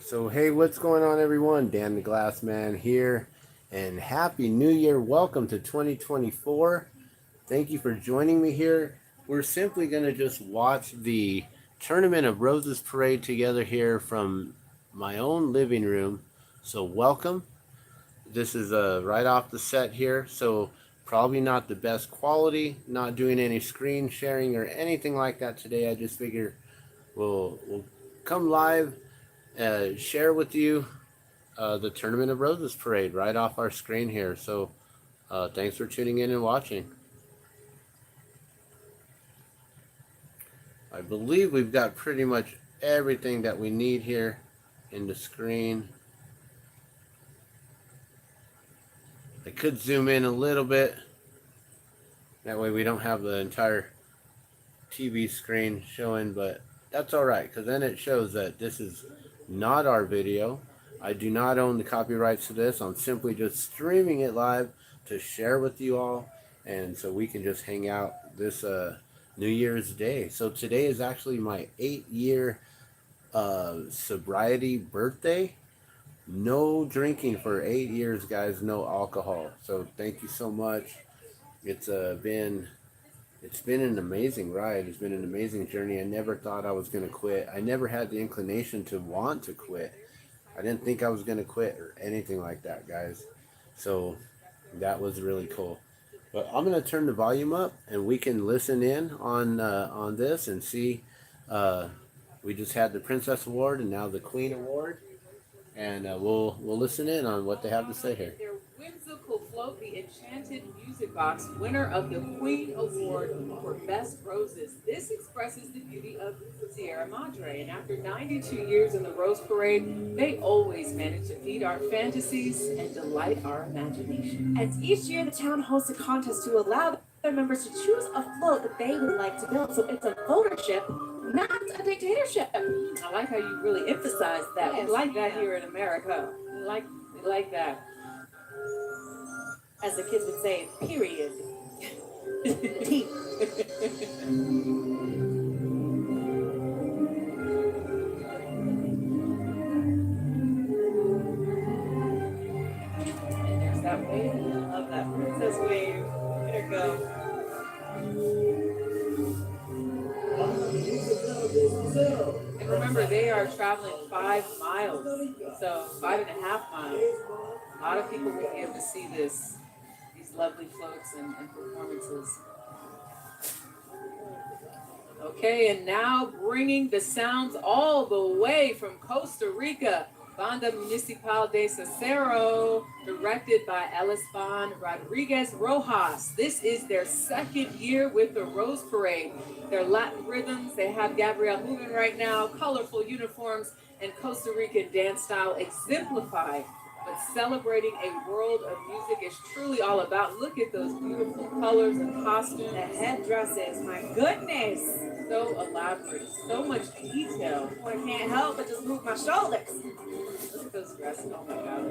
So hey, what's going on everyone? Dan the Glass Man here, and Happy New Year. Welcome to 2024. Thank you for joining me here. We're simply going to just watch the Tournament of Roses parade together here from my own living room. So welcome. This is right off the set here, so probably not the best quality, not doing any screen sharing or anything like that today. I just figure we'll come live, share with you the Tournament of Roses parade right off our screen here. So thanks for tuning in and watching. I believe we've got pretty much everything that we need here in the screen. I could zoom in a little bit. That way we don't have the entire TV screen showing, but that's alright, because then it shows that this is not our video. I do not own the copyrights to this. I'm simply just streaming it live to share with you all, and so we can just hang out this New Year's Day. So today is actually my 8-year sobriety birthday. No drinking for 8 years, guys. No alcohol. So thank you so much. It's been an amazing ride. It's been an amazing journey. I never thought I was going to quit. I never had the inclination to want to quit. I didn't think I was going to quit or anything like that, guys. So that was really cool. But I'm going to turn the volume up, and we can listen in on this and see. We just had the Princess Award and now the Queen Award. And we'll listen in on what they have to say here. Their whimsical float, the Enchanted Music Box, winner of the Queen Award for Best Roses. This expresses the beauty of Sierra Madre, and after 92 years in the Rose Parade, they always manage to feed our fantasies and delight our imagination. And each year, the town hosts a contest to allow their members to choose a float that they would like to build. So it's a votership, not a dictatorship. I like how you really emphasize that. Yes. We like that here in America. We like that. As the kids would say, period. And there's that wave. I love that princess wave. There you go. And remember, they are traveling 5 miles, so 5.5 miles. A lot of people will be able to see these lovely floats and performances. Okay, and now bringing the sounds all the way from Costa Rica, Banda Municipal de Cicero, directed by Elisban Rodriguez Rojas. This is their 2nd year with the Rose Parade. Their Latin rhythms, they have Gabriel moving right now, colorful uniforms, and Costa Rican dance style exemplify. But celebrating a world of music is truly all about. Look at those beautiful colors and costumes. The headdresses, my goodness. So elaborate, so much detail. I can't help but just move my shoulders. Look at those dresses. Oh my God.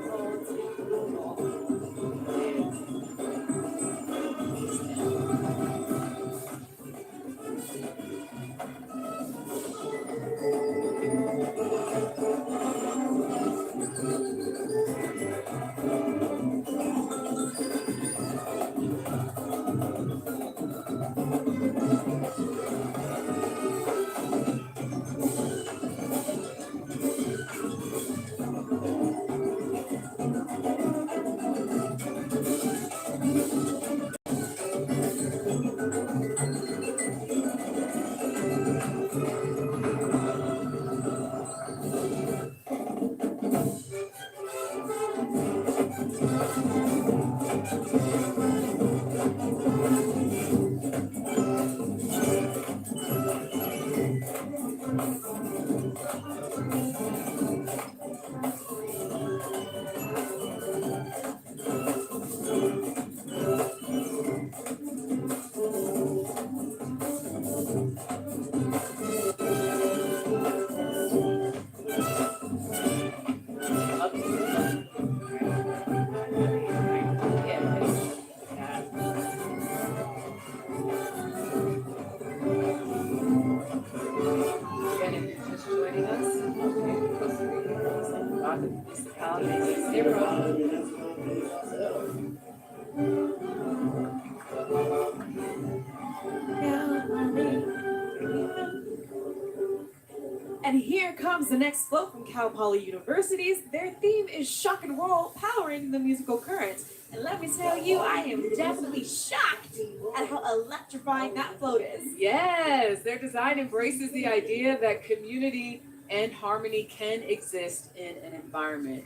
comes the next float from Cal Poly University's. Their theme is shock and roll, powering the musical current. And let me tell you, I am definitely shocked at how electrifying that float is. Yes, their design embraces the idea that community and harmony can exist in an environment.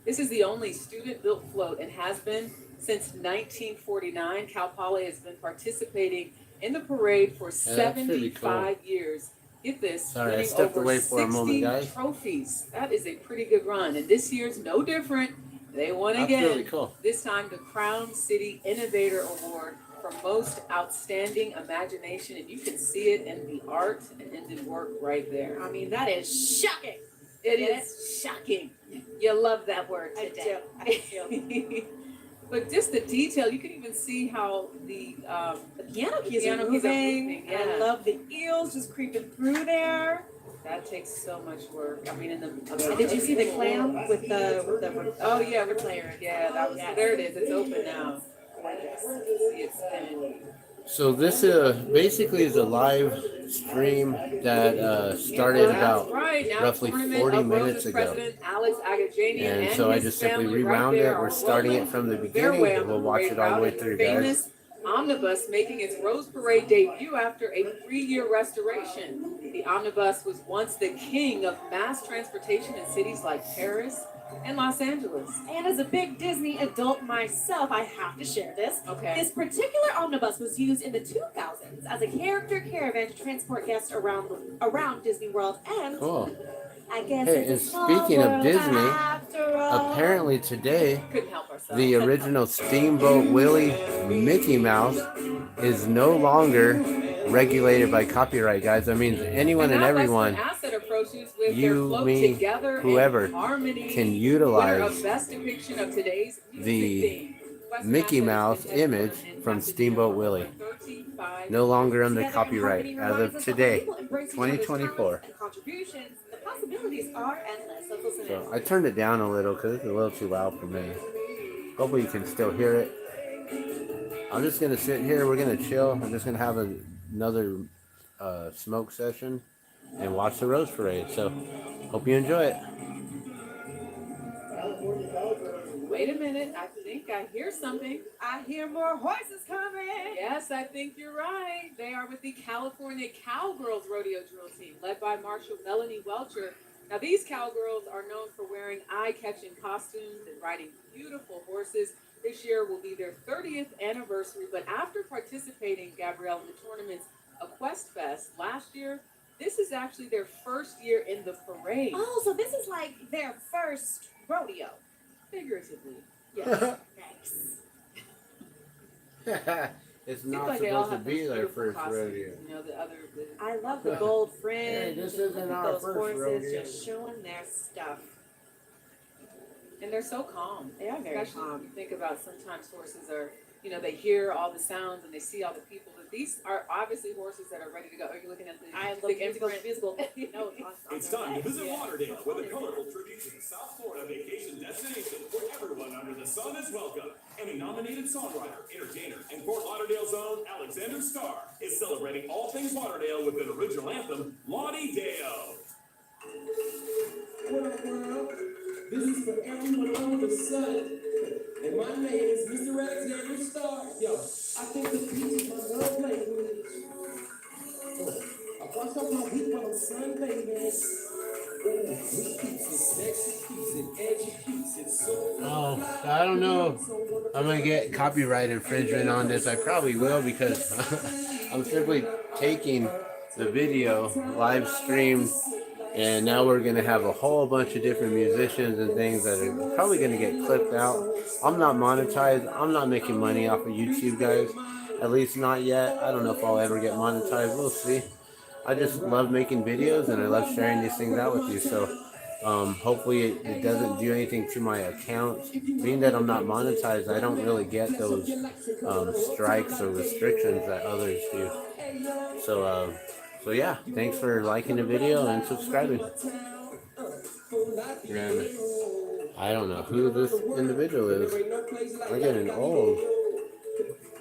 This is the only student-built float and has been since 1949. Cal Poly has been participating in the parade for 75 years. Get this, Sorry, I winning stepped over away for a moment, 60 guys. trophies. That is a pretty good run, and this year's no different. They won That's again. really cool. This time, the Crown City Innovator Award for Most Outstanding Imagination, and you can see it in the art and in the work right there. I mean, that is shocking. It is shocking. You love that word today. I do. But just the detail, you can even see how the Piano keys are moving. Yeah. I love the eels just creeping through there. That takes so much work. I mean, Did you see the clam with the oh yeah, we're playing. Yeah, that was there. It is. It's open now. See it spinning. So this basically is a live stream that started about roughly 40 minutes ago. And so I just simply rewound it. We're starting it from the beginning. We'll watch it all the way through, guys. Omnibus making its Rose Parade debut after a 3-year restoration. The omnibus was once the king of mass transportation in cities like Paris and Los Angeles. And as a big Disney adult myself, I have to share this. Okay. This particular omnibus was used in the 2000s as a character caravan to transport guests around Disney World and Cool. I guess Hey, and speaking of Disney, apparently today, Couldn't help ourselves. the original Steamboat Willie Mickey Mouse is no longer regulated by copyright, guys. That means anyone and everyone, you, me, whoever, can utilize the Mickey Mouse image from Steamboat Willie. No longer under copyright as of today, 2024. The possibilities are endless. Let's listen in. So I turned it down a little because it's a little too loud for me. Hopefully you can still hear it. I'm just going to sit here. We're going to chill. I'm just going to have another smoke session and watch the Rose Parade. So hope you enjoy it. Wait a minute. I think I hear something. I hear more horses coming. Yes, I think you're right. They are with the California Cowgirls Rodeo Drill Team, led by Marshal Melanie Welcher. Now, these cowgirls are known for wearing eye-catching costumes and riding beautiful horses. This year will be their 30th anniversary, but after participating, Gabrielle, in the tournament's Quest Fest last year, this is actually their first year in the parade. Oh, so this is like their first rodeo. Figuratively. Yes. Thanks. It's not Seems like they all supposed to have be those their beautiful first costumes, rodeo. You know, the I love the gold fringe. Hey, this isn't our those first horses rodeo. just showing their stuff. and they're so calm. They are very Especially when calm. you think about sometimes horses are, you know, they hear all the sounds and they see all the people. But these are obviously horses that are ready to go. Are you looking at the I love big musical imprint? musical. No, It's time to visit Lauderdale with a colorful tribute to the South Florida vacation destination where everyone under the sun is welcome. Emmy-nominated songwriter, entertainer, and Fort Lauderdale's own Alexander Starr is celebrating all things Lauderdale with an original anthem, Laudie Deo. What up, world? This is for everyone under the sun. And my name is Mr. Alexander Starr. Yo, I think the beach is my love language. I wash up my week while I'm sunbathing. We keeps it sexy, keeps it edgy, keeps it so. Oh, I don't know. I'm going to get copyright infringement on this. I probably will because I'm simply taking the video live streamed. And now we're going to have a whole bunch of different musicians and things that are probably going to get clipped out. I'm not monetized. I'm not making money off of YouTube, guys. At least not yet. I don't know if I'll ever get monetized. We'll see. I just love making videos and I love sharing these things out with you. So hopefully it doesn't do anything to my account. Being that I'm not monetized, I don't really get those strikes or restrictions that others do. So yeah, thanks for liking the video and subscribing. And I don't know who this individual is. I'm getting old.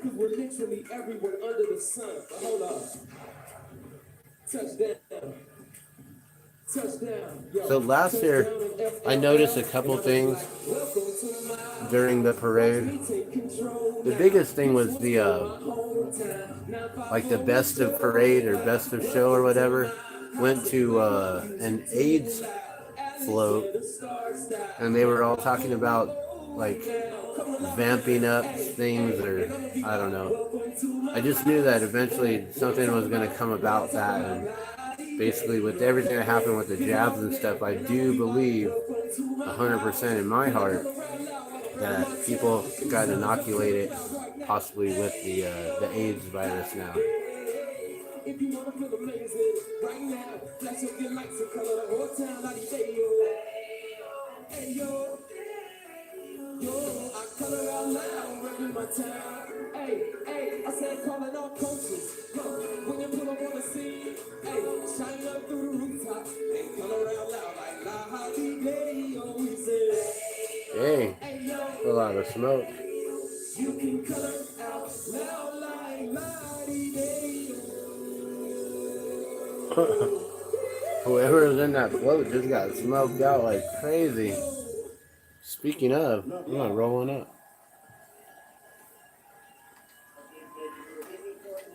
Cause we're literally everywhere under the sun. But hold on. Touchdown. Touchdown. Yo, So last year, I noticed a couple things during the parade. The biggest thing was the like the best of parade or best of show or whatever went to an AIDS float, and they were all talking about like vamping up things, or I don't know. I just knew that eventually something was going to come about that, and basically with everything that happened with the jabs and stuff, I do believe 100% in my heart that people got inoculated possibly with the AIDS virus now. If you wanna feel amazing right now, flash up your lights and color the whole town like they yo. Hey yo, yo, I color out loud, repping my town. Hey, hey, I said calling all coaches. Yo, when you pull up on the scene, hey, shine up through the rooftop and color out loud like la ha dee day, yo, we say. Hey, Hey yo, a lot of smoke. you can color out loud like la dee day, yo. Whoever was in that float just got smoked out like crazy. Speaking of, I'm gonna roll one up.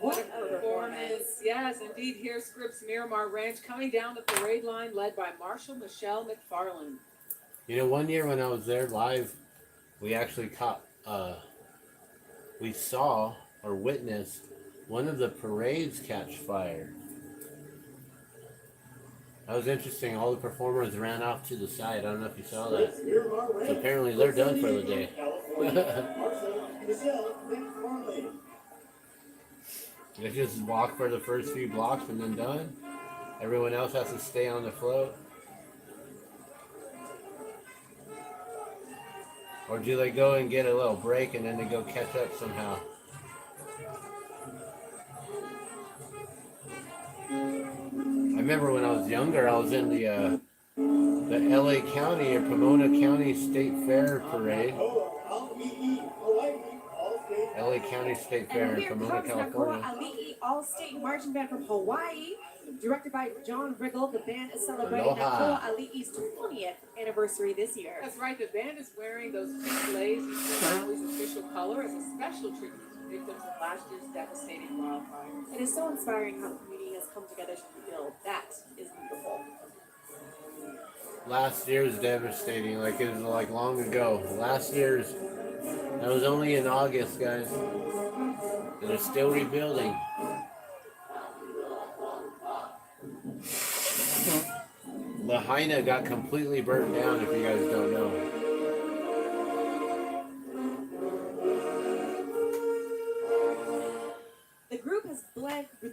What a performance. Yes, indeed. Here's Scripps Miramar Ranch coming down the parade line led by Marshal Michelle McFarland. You know, one year when I was there live, we actually we saw or witnessed one of the parades catch fire. That was interesting. All the performers ran off to the side. I don't know if you saw that. So apparently they're done for the day. They just walk for the first few blocks and then done. Everyone else has to stay on the float. Or do they go and get a little break and then they go catch up somehow? I remember when I was younger, I was in the LA County or Pomona County State Fair parade. LA County State Fair in Pomona, California. Ali'i All-State Marching Band from Hawaii, directed by John Riggle. The band is celebrating Aloha. Ali'i's 20th anniversary this year. That's right. The band is wearing those pink leis, Maui's official color, as a special tribute to victims of last year's devastating wildfire. It is so inspiring how the community has come together to rebuild. That is beautiful. Last year's devastating, like it was like long ago. Last year's, that was only in August, guys. And they're still rebuilding. Lahaina got completely burnt down, if you guys don't know. The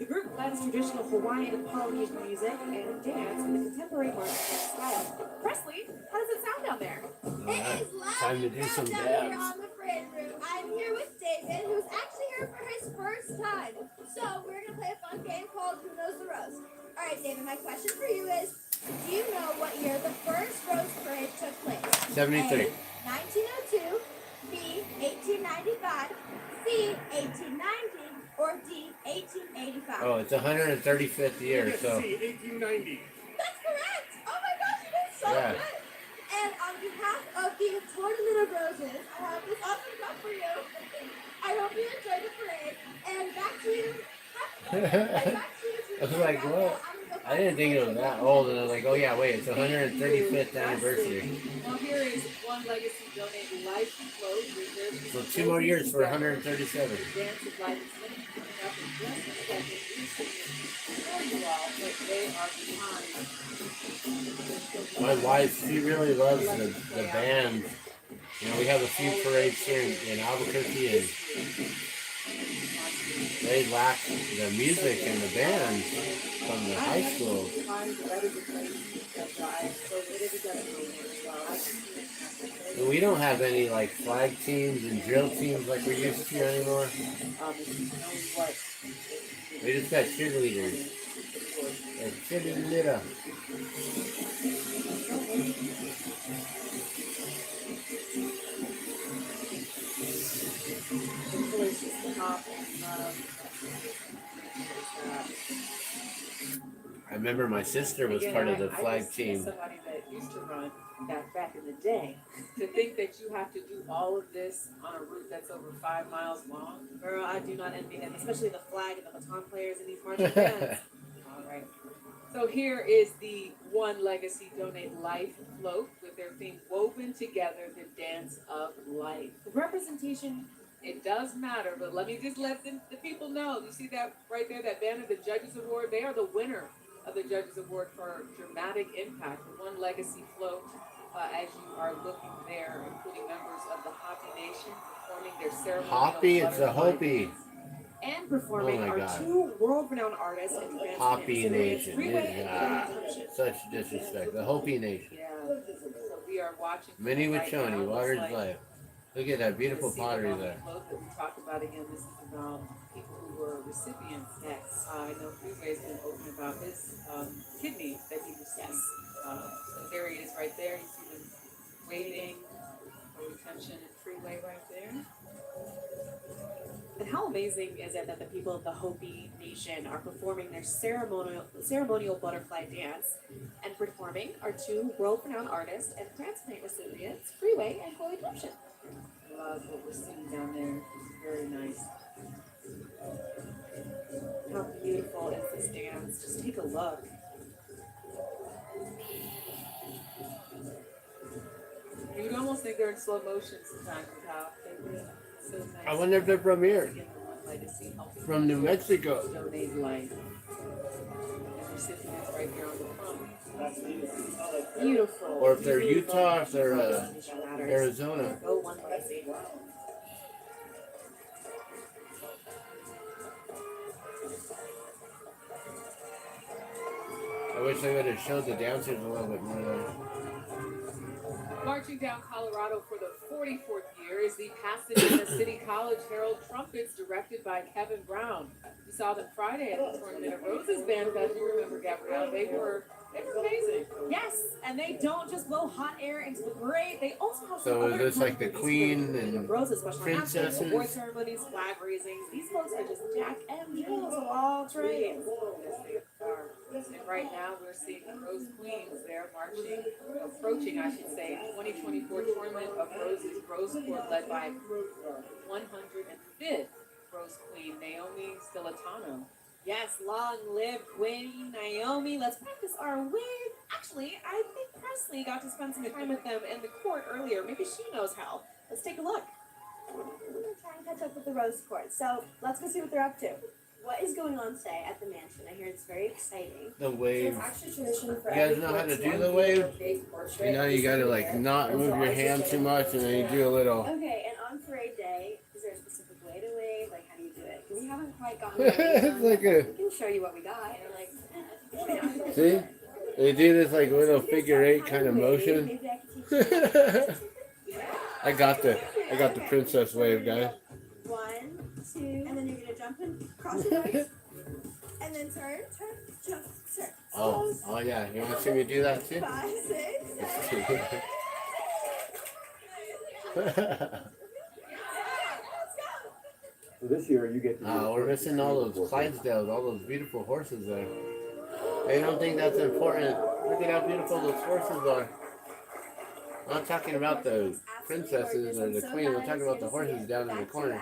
group blends traditional Hawaiian and Polynesian music and dance with a contemporary marching band style. Presley, how does it sound down there? Alright, It is loud time to and do proud some down here dabs. on the parade route. I'm here with David, who's actually here for his first time. So we're gonna play a fun game called Who Knows the Rose. All right, David. My question for you is: do you know what year the first Rose Parade took place? 73. A, 1902. B, 1895. C, 1890. Or D, 1885. Oh, it's 135th year, so 1890. That's correct. Oh my gosh, you did so Yeah. good. And on behalf of the Tournament of Roses, I have this awesome cup for you. I hope you enjoy the parade. And back to you. I was like, what? I didn't think it was that old, and I was like, oh yeah, wait, it's 135th anniversary. Now here is one legacy donated life float reserved. So 2 more years for 137. Dance of Light is coming up in just a second. We for you all, but they are behind. My wife, she really loves the band. You know, we have a few parades here in Albuquerque, and they lack the music and the band from the high school. And we don't have any like flag teams and drill teams like we used to anymore. We just got cheerleaders. A cheerleader. I remember my sister was Again, part of the I flag just, as team. somebody that used to run back in the day, to think that you have to do all of this on a route that's over 5 miles long. Girl, I do not envy them, especially the flag and the baton players and these marching bands. All right. So here is the One Legacy Donate Life float with their theme woven together, the dance of life. Representation. It does matter, but let me just let the people know. You see that right there, that banner, the Judges Award? They are the winner of the Judges Award for dramatic impact. The One Legacy float, as you are looking there, including members of the Hopi Nation performing their ceremonial Hopi, it's a butterfly Hopi. dance. And performing Oh my are God. 2 world-renowned artists and dance Hopi recipients, Nation. Freeway and Ah, Chloe Thompson. such disrespect. The Hopi Nation. Yeah. So we are watching. Minnie right Wachoni, now. Water's Looks like Life. Look at that beautiful the sea pottery level there. float that we talked about again. This is about people who were recipients. Yes. I know Freeway's been open about his kidney that he received. So there he is right there. You see them waiting for retention and Freeway right there. And how amazing is it that the people of the Hopi Nation are performing their ceremonial butterfly dance? And performing are 2 world-renowned artists and transplant recipients, Freeway and Chloe Thompson. I love what we're seeing down there. It's very nice. How beautiful is this dance? Just take a look. You would almost think they're in slow motion sometimes with how they look. So nice. I wonder if they're from here. Again, the One Legacy helping From New Mexico. donate life. And recipients right here on the front. Beautiful. Or if they're beautiful. Utah, if they're Representation matters. Arizona. Go One Legacy. I wish they would have showed the dancers a little bit more there. Marching down Colorado for the 44th year is the Pasadena City College Herald Trumpets, directed by Kevin Brown. We saw them Friday at the Tournament of Roses Band Fest. You remember, Gabrielle? They were amazing. Yes, and they don't just blow hot air into the parade. They also have some So is other this like the activities Queen for the and Roses, special announcements, princesses? award ceremonies, flag raisings. These folks are just Jack and Jills of all trades. Yes, they are. And right now we're seeing the Rose Queens there approaching, I should say, 2024 Tournament of Roses Rose Court, led by 105th Rose Queen, Naomi Stilatano. Yes, long live Queen Naomi. Let's practice our wave. Actually, I think Presley got to spend some time with them in the court earlier. Maybe she knows how. Let's take a look. I'm gonna try and catch up with the Rose Court. So let's go see what they're up to. What is going on today at the mansion? I hear it's very exciting. the wave? Actually tradition for You guys know how to do the wave? You know, you gotta like not move your hand too much, and then you do a little. Okay, and on parade day, is there a specific way to wave? Like, how do you do it? Because we haven't quite gotten it. It's like a. We can show you what we got. And like, See? They do this like little figure 8 kind of motion. Maybe I can teach you. I got the princess wave, guys. 1, 2, and then you're gonna jump and cross your legs, and then turn, jump, turn. Oh yeah. You want to see me do that too? 5, 6, 7. So this year you get to We're missing all those Clydesdales, all those beautiful horses there. They don't think that's important. Look at how beautiful those horses are. I'm not talking about the princesses or the queen. We're talking about the horses down in the corner.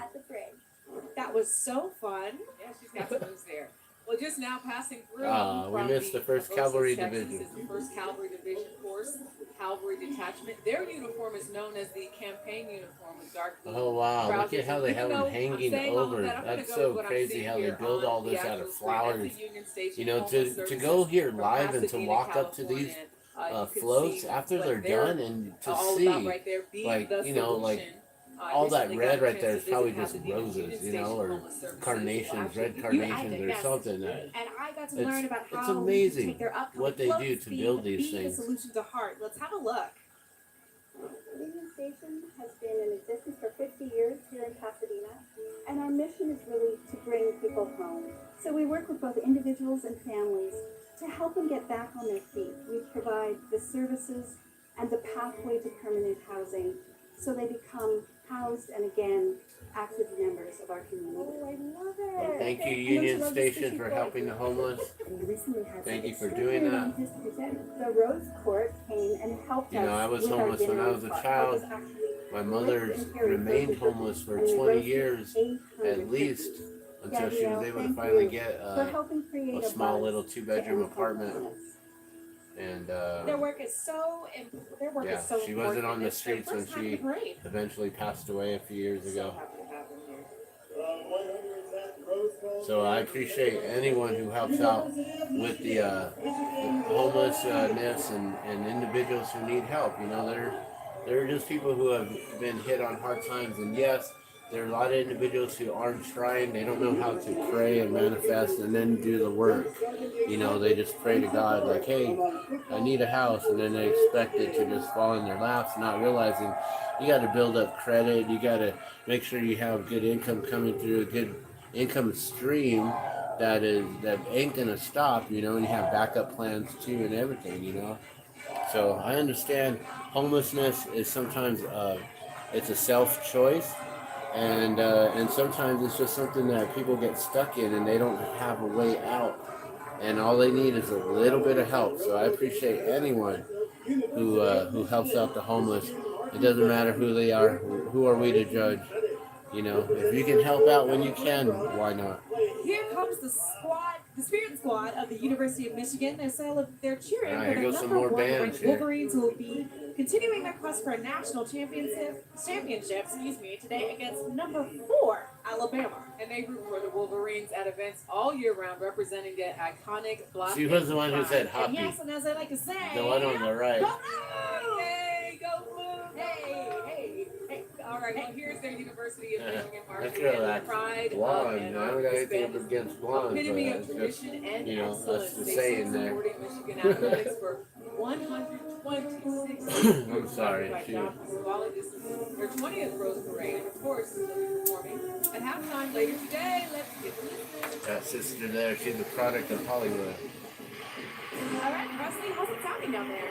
That was so fun. Yeah, she's got some moves there. Well, just now passing through. We from missed the first Roses Cavalry Texas Division. is the first Cavalry Division Force, Cavalry Detachment. Their uniform is known as the campaign uniform with dark blue. Oh wow, look trousers. at how they have Even them though I'm hanging saying all of over. that, I'm gonna That's go so with what I'm crazy seeing how they here build on all the this out actual of screen. That's the flowers. Union Station You know, Home to Services go here from live and to Pasadena, walk up to these California. You can floats see after what they're done and to all see about right there being like, the you know, like, solution. all that Recently red got a right there chance is to probably visit just Pasadena roses, Union you Station know, or Homeless Services. carnations, red You carnations added, or yes. something. And I got to It's- learn about it's how amazing to take their upcoming what they float do to speed build and these be things. the solution to heart. Let's have a look. Union Station has been in existence for 50 years here in Pasadena, and our mission is really to bring people home. So we work with both individuals and families to help them get back on their feet. We provide the services and the pathway to permanent housing so they become housed and again active members of our community. Oh, I love Well, it. thank you, And Union don't you love Station, this for people? helping the homeless. And we recently had Thank some you for doing extraordinary that. news to present. The Rose Court came and helped You know, us I was with our homeless when dinner I was a park. child. Helped us actually My lift mother and carry remained frozen homeless for and we 20 roasted years 800 at least turkeys. until she was Gabrielle, able to thank finally you get for helping create a small buzz little to two-bedroom end apartment. homelessness. And Their work is so their work yeah, is so she important. wasn't on and the it's their streets when first time in the she parade. eventually passed away a few years So ago. happy to have them here. So I appreciate anyone who helps out with the homelessness and individuals who need help. You know, they're just people who have been hit on hard times. And yes, there are a lot of individuals who aren't trying. They don't know how to pray and manifest and then do the work. You know, they just pray to God like, hey, I need a house. And then they expect it to just fall in their laps, not realizing you got to build up credit. You got to make sure you have good income coming through, a good income stream that ain't gonna stop, you know, and you have backup plans too and everything, you know. So I understand homelessness is sometimes it's a self choice, and sometimes it's just something that people get stuck in and they don't have a way out, and all they need is a little bit of help. So I appreciate anyone who helps out the homeless. It doesn't matter who they are. Who are we to judge? You know, if you can help out when you can, why not? Here comes the Spirit Squad of the University of Michigan. They're cheering Ah, for here the goes some number more one bands ranked here. Wolverines, who will be continuing their quest for a national championship, today against number 4 Alabama. And they root for the Wolverines at events all year round, representing their iconic block. She was the one who said And hoppy. yes, and as I like to say, The one on the right. go Blue! Hey, go Blue! Hey. All right, well, here's their University of Michigan Let's marching and relax. pride of Blonde. and I our don't got anything Hispanics. against blonde, Epitome but of it's just, tradition and you know, excellence. that's the They saying there. supported Michigan athletics for 126 I'm sorry, by shoot. John Pasquale. This is their 20th Rose Parade, and of course, they'll be performing at halftime later today. Let's get listening. That sister there, she's a product of Hollywood. All right, Presley, how's it sounding down there?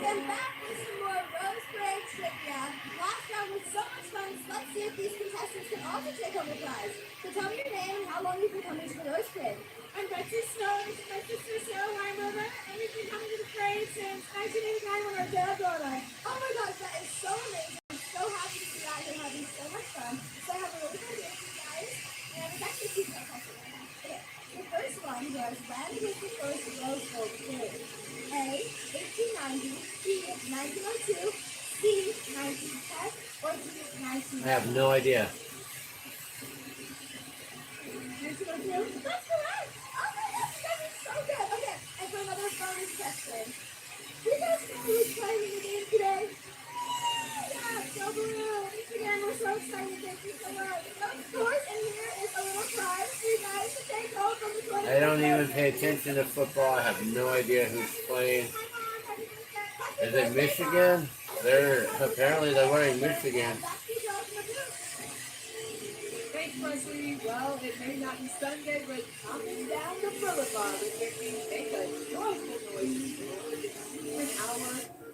And back with some more Rose Parade trivia. Last round was so much fun, so let's see if these contestants can also take home the prize. So tell me your name and how long you've been coming to the Rose Parade. I'm Betsy Snow. This is my sister Sarah Weinberger, and we've been coming to the parade since 1989 when our dad brought us. Oh my gosh, that is so amazing. I'm so happy to see that. You're having so much fun. So I have a really good idea for you guys. And it's actually two questions right now. Okay. The first one was, when was the first Rose Bowl played? A, 1890, B, 1902, C, 1910, or D, 1910? I have no idea. 1902? That's correct! Oh my gosh, you guys are so good! Okay, and for another bonus question. Do you guys know who's playing in the game today? Yeah, go Blue! Again, we're so excited. Thank you so much. Of course, and here is a little prize for you guys to take home from the 20. I don't even pay attention to football. I have no idea who's playing. Is it Michigan? Apparently they're wearing Michigan. Thanks, Presley. Well, it may not be Sunday, but coming down the boulevard is making make a joyful noise in our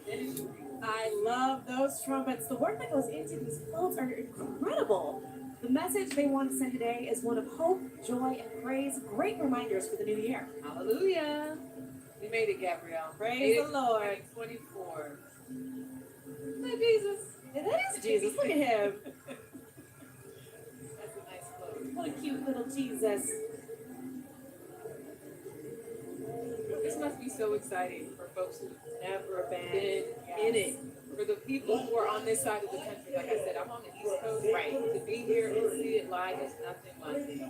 ministry. I love those trumpets. The work that goes into these floats are incredible. The message they want to send today is one of hope, joy, and praise. Great reminders for the new year. Hallelujah. We made it, Gabrielle. Praise the Lord. 24. Look, Jesus. That is Jesus. Look at him. That's a nice float. What a cute little Jesus. This must be so exciting for folks who've never been in it. For the people who are on this side of the country, like I said, I'm on the East Coast. Right. To be here and see it live is nothing like it.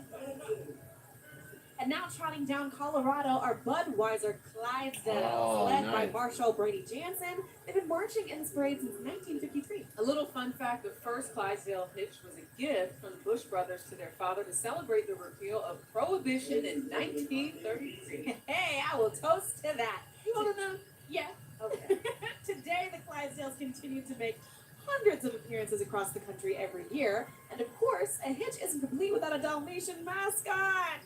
And now trotting down Colorado are Budweiser Clydesdales, Oh, led nice. by Marshall Brady Jansen. They've been marching in this parade since 1953. A little fun fact, the first Clydesdale hitch was a gift from the Bush brothers to their father to celebrate the repeal of Prohibition in 1933. Hey, I will toast to that. You want to know? Yeah. Okay. Today, the Clydesdales continue to make hundreds of appearances across the country every year. And of course, a hitch isn't complete without a Dalmatian mascot.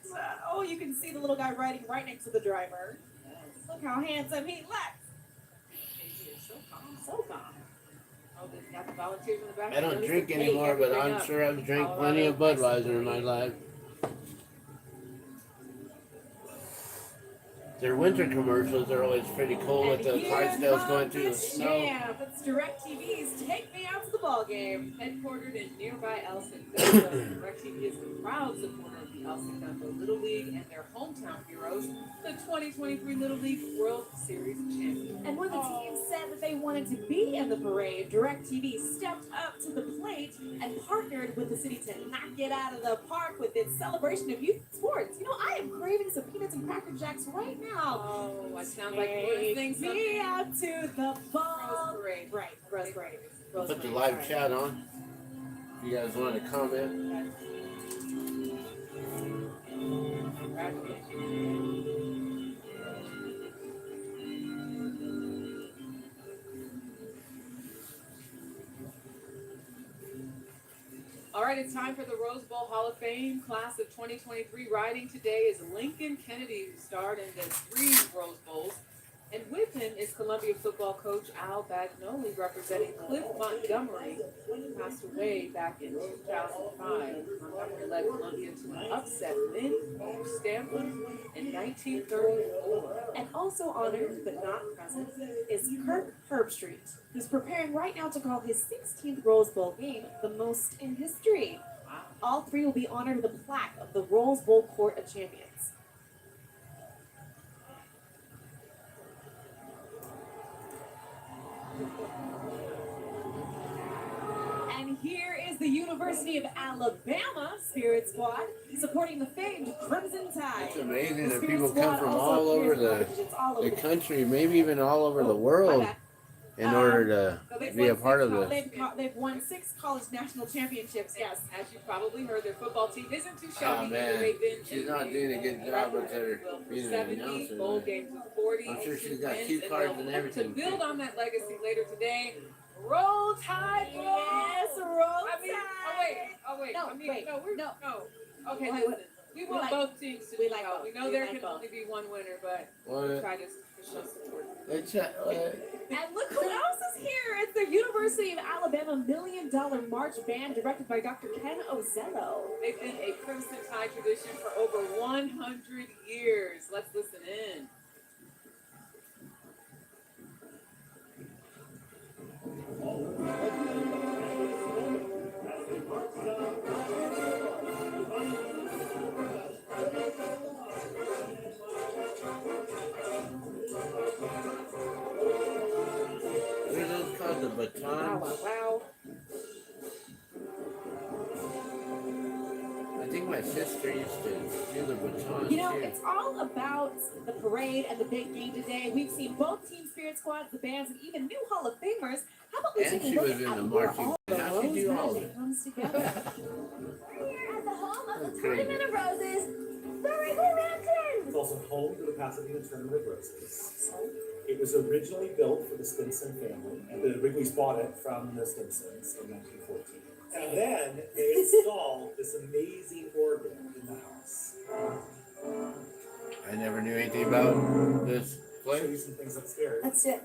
Oh, you can see the little guy riding right next to the driver. Look how handsome he looks. Baby is so calm. So calm. Oh, the Got the volunteers in the back. I don't Notice drink the cake anymore, you have to but bring I'm up. sure I've drank Colorado plenty of ice Budweiser in my cream. life. Their winter commercials are always pretty cool with the Clydesdales going through the snow. Champ. It's DirecTV's Take Me Out to the Ball Game. Headquartered in nearby El Segundo, DirecTV is the proud supporter of the El Segundo Little League and their hometown heroes, the 2023 Little League World Series champions. And when the team said that they wanted to be in the parade, DirecTV stepped up to the plate and partnered with the city to knock it out of the park with its celebration of youth sports. You know, I am craving some peanuts and Cracker Jacks right now. Oh, I sound like you want to sing Take me something. out to the ball. Rose Parade. Right, Rose Parade. I'll Rose put the Parade, live sorry. chat on. If you guys want to comment. All right, it's time for the Rose Bowl Hall of Fame class of 2023. Riding today is Lincoln Kennedy, who starred in the 3 Rose Bowls. And with him is Columbia football coach Al Bagnoli, representing Cliff Montgomery, who passed away back in 2005. Montgomery led Columbia to an upset win over Stanford in 1934. And also honored but not present is Kirk Herbstreit, who's preparing right now to call his 16th Rose Bowl game the most in history. All 3 will be honored with a plaque of the Rose Bowl Court of Champions. And here is the University of Alabama Spirit Squad supporting the famed Crimson Tide. It's amazing The that Spirit people come Squad from also all over appears in it's all over the country, maybe even all over the world, in order So they've to be a won part 6 of college this. They've won 6 college national championships, yes. As you probably heard, their football team isn't too Oh shabby. man, They've been she's in not doing a good job with her well, for being an 70 announcer. bowl man. games with 40. I'm sure she's got wins, cue and cards they'll and hope everything. To build on that legacy later today, roll tide, roll. Yes, roll Oh wait. No, I mean, wait, no. Okay, Wait, listen. We want like- both teams to we do like well. both. We know We there like can both. only be one winner, but What? try to show support. And look who else is here. It's the University of Alabama $1 Million March Band directed by Dr. Ken Ozello. They've been a Crimson Tide tradition for over 100 years. Let's listen in. What are those called? The batons? Wow. I think my sister used to do the batons You know, too. it's all about the parade and the big game today. We've seen both Team Spirit Squads, the bands, and even new Hall of Famers. How about we And take a she look was at in the where marching all the band. How'd she Rose do all magic comes together? We're here at the home of the Crazy. Tournament of Roses, the Wrigley Mountains. It's also home to the Pasadena Tournament of Roses. It was originally built for the Stinson family, and the Wrigley's bought it from the Stinsons in 1914. And then they installed this amazing organ in the house. I never knew anything about this I'll show you place some things upstairs. That's it.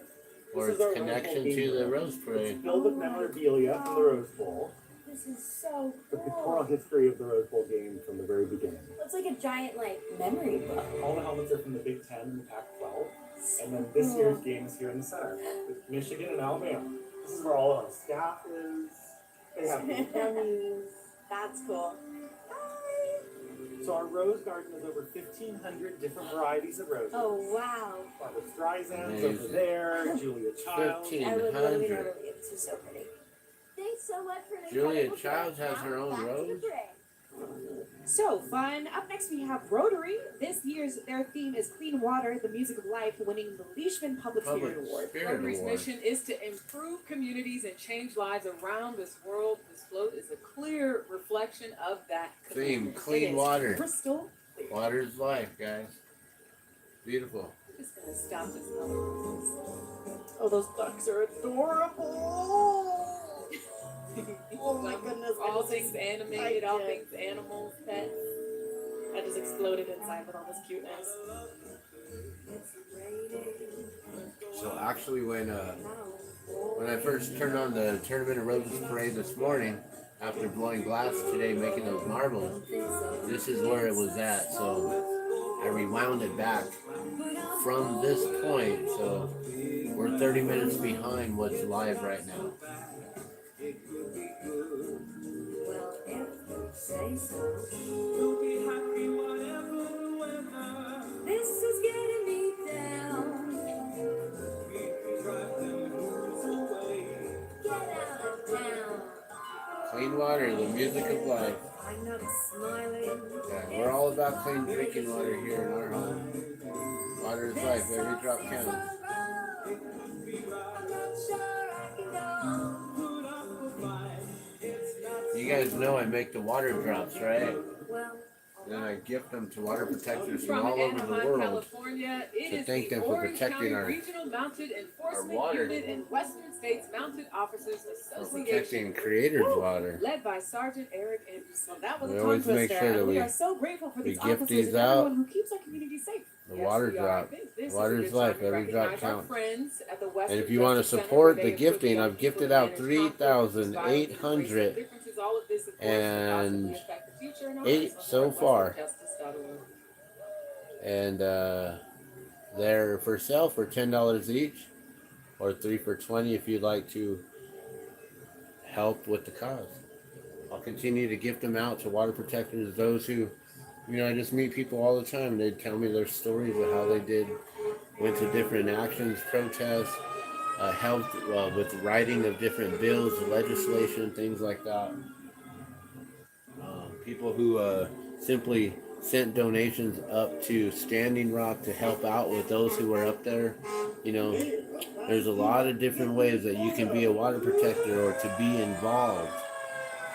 or This its is our connection Rose Bowl to the game. Rose Parade. It's filled with memorabilia from the Rose Bowl, This is so the cool. pictorial history of the Rose Bowl game from the very beginning. It's like a giant memory book. All the helmets are from the Big Ten and the Pac-12. And then this year's game is here in the center, with Michigan and Alabama. This is where all of our staff is. They have little cameos. That's cool. So our rose garden is over 1,500 different varieties of roses. Oh, wow. Barbara Streisand's Amazing. over there, Julia Child. 15. I would literally 100. never leave. This is so pretty. Thanks so much for the Julia incredible Childs show. has her own Now, back to rose? the parade. So fun. Up next we have Rotary. This year's their theme is Clean Water, the Music of Life, winning the Leishman Public Public Spirit Award. Spirit Rotary's Award. mission is to improve communities and change lives around this world. This float is a clear reflection of that Theme, commitment. It clean is water. Crystal. Water is life, guys. Beautiful. I'm just gonna stop this moment. Oh, those ducks are adorable. Oh my goodness. All things animated, I all did. things animals, pets. I just exploded inside with all this cuteness. So actually, when When I first turned on the Tournament of Roses parade this morning, after blowing glass today, making those marbles, this is where it was at. So I rewound it back from this point. So we're 30 minutes behind what's live right now. This is getting me down. Get out of town. Clean water, the music of life. I'm not smiling. Yeah, we're all about clean drinking water here in our home. Water is life, every drop counts. I'm not sure I can go. You guys know I make the water drops, right? Well, Then I gift them to water protectors from From all over the Anaheim, world. California, it to is thank the them for Orange protecting County our- Regional Mounted Enforcement water. Unit and Western States Mounted Officers For Association, protecting creators' water. led by Sergeant Eric Anderson. Well, that was We a tongue always make twister, sure that and we we- are so grateful for these gift officers these and out. everyone who keeps our community safe. The Yes, water we are. drop. I think this Water is a is good life, time to every drop recognize our counts. friends at the Western And if you want to Justice Center, support where the they equip gifting, young I've people gifted to out manage conflict, reduce violence, and raise 3,800 differences. All of this, of course, will and positively affect the future and our 8 lives on so far. northwesternjustice.org. And they're for sale for $10 each, or 3 for $20 if you'd like to help with the cause. I'll continue to gift them out to water protectors, those who, I just meet people all the time. They tell me their stories of how they went to different actions, protests, helped with writing of different bills, legislation, things like that. People who simply sent donations up to Standing Rock to help out with those who were up there. There's a lot of different ways that you can be a water protector or to be involved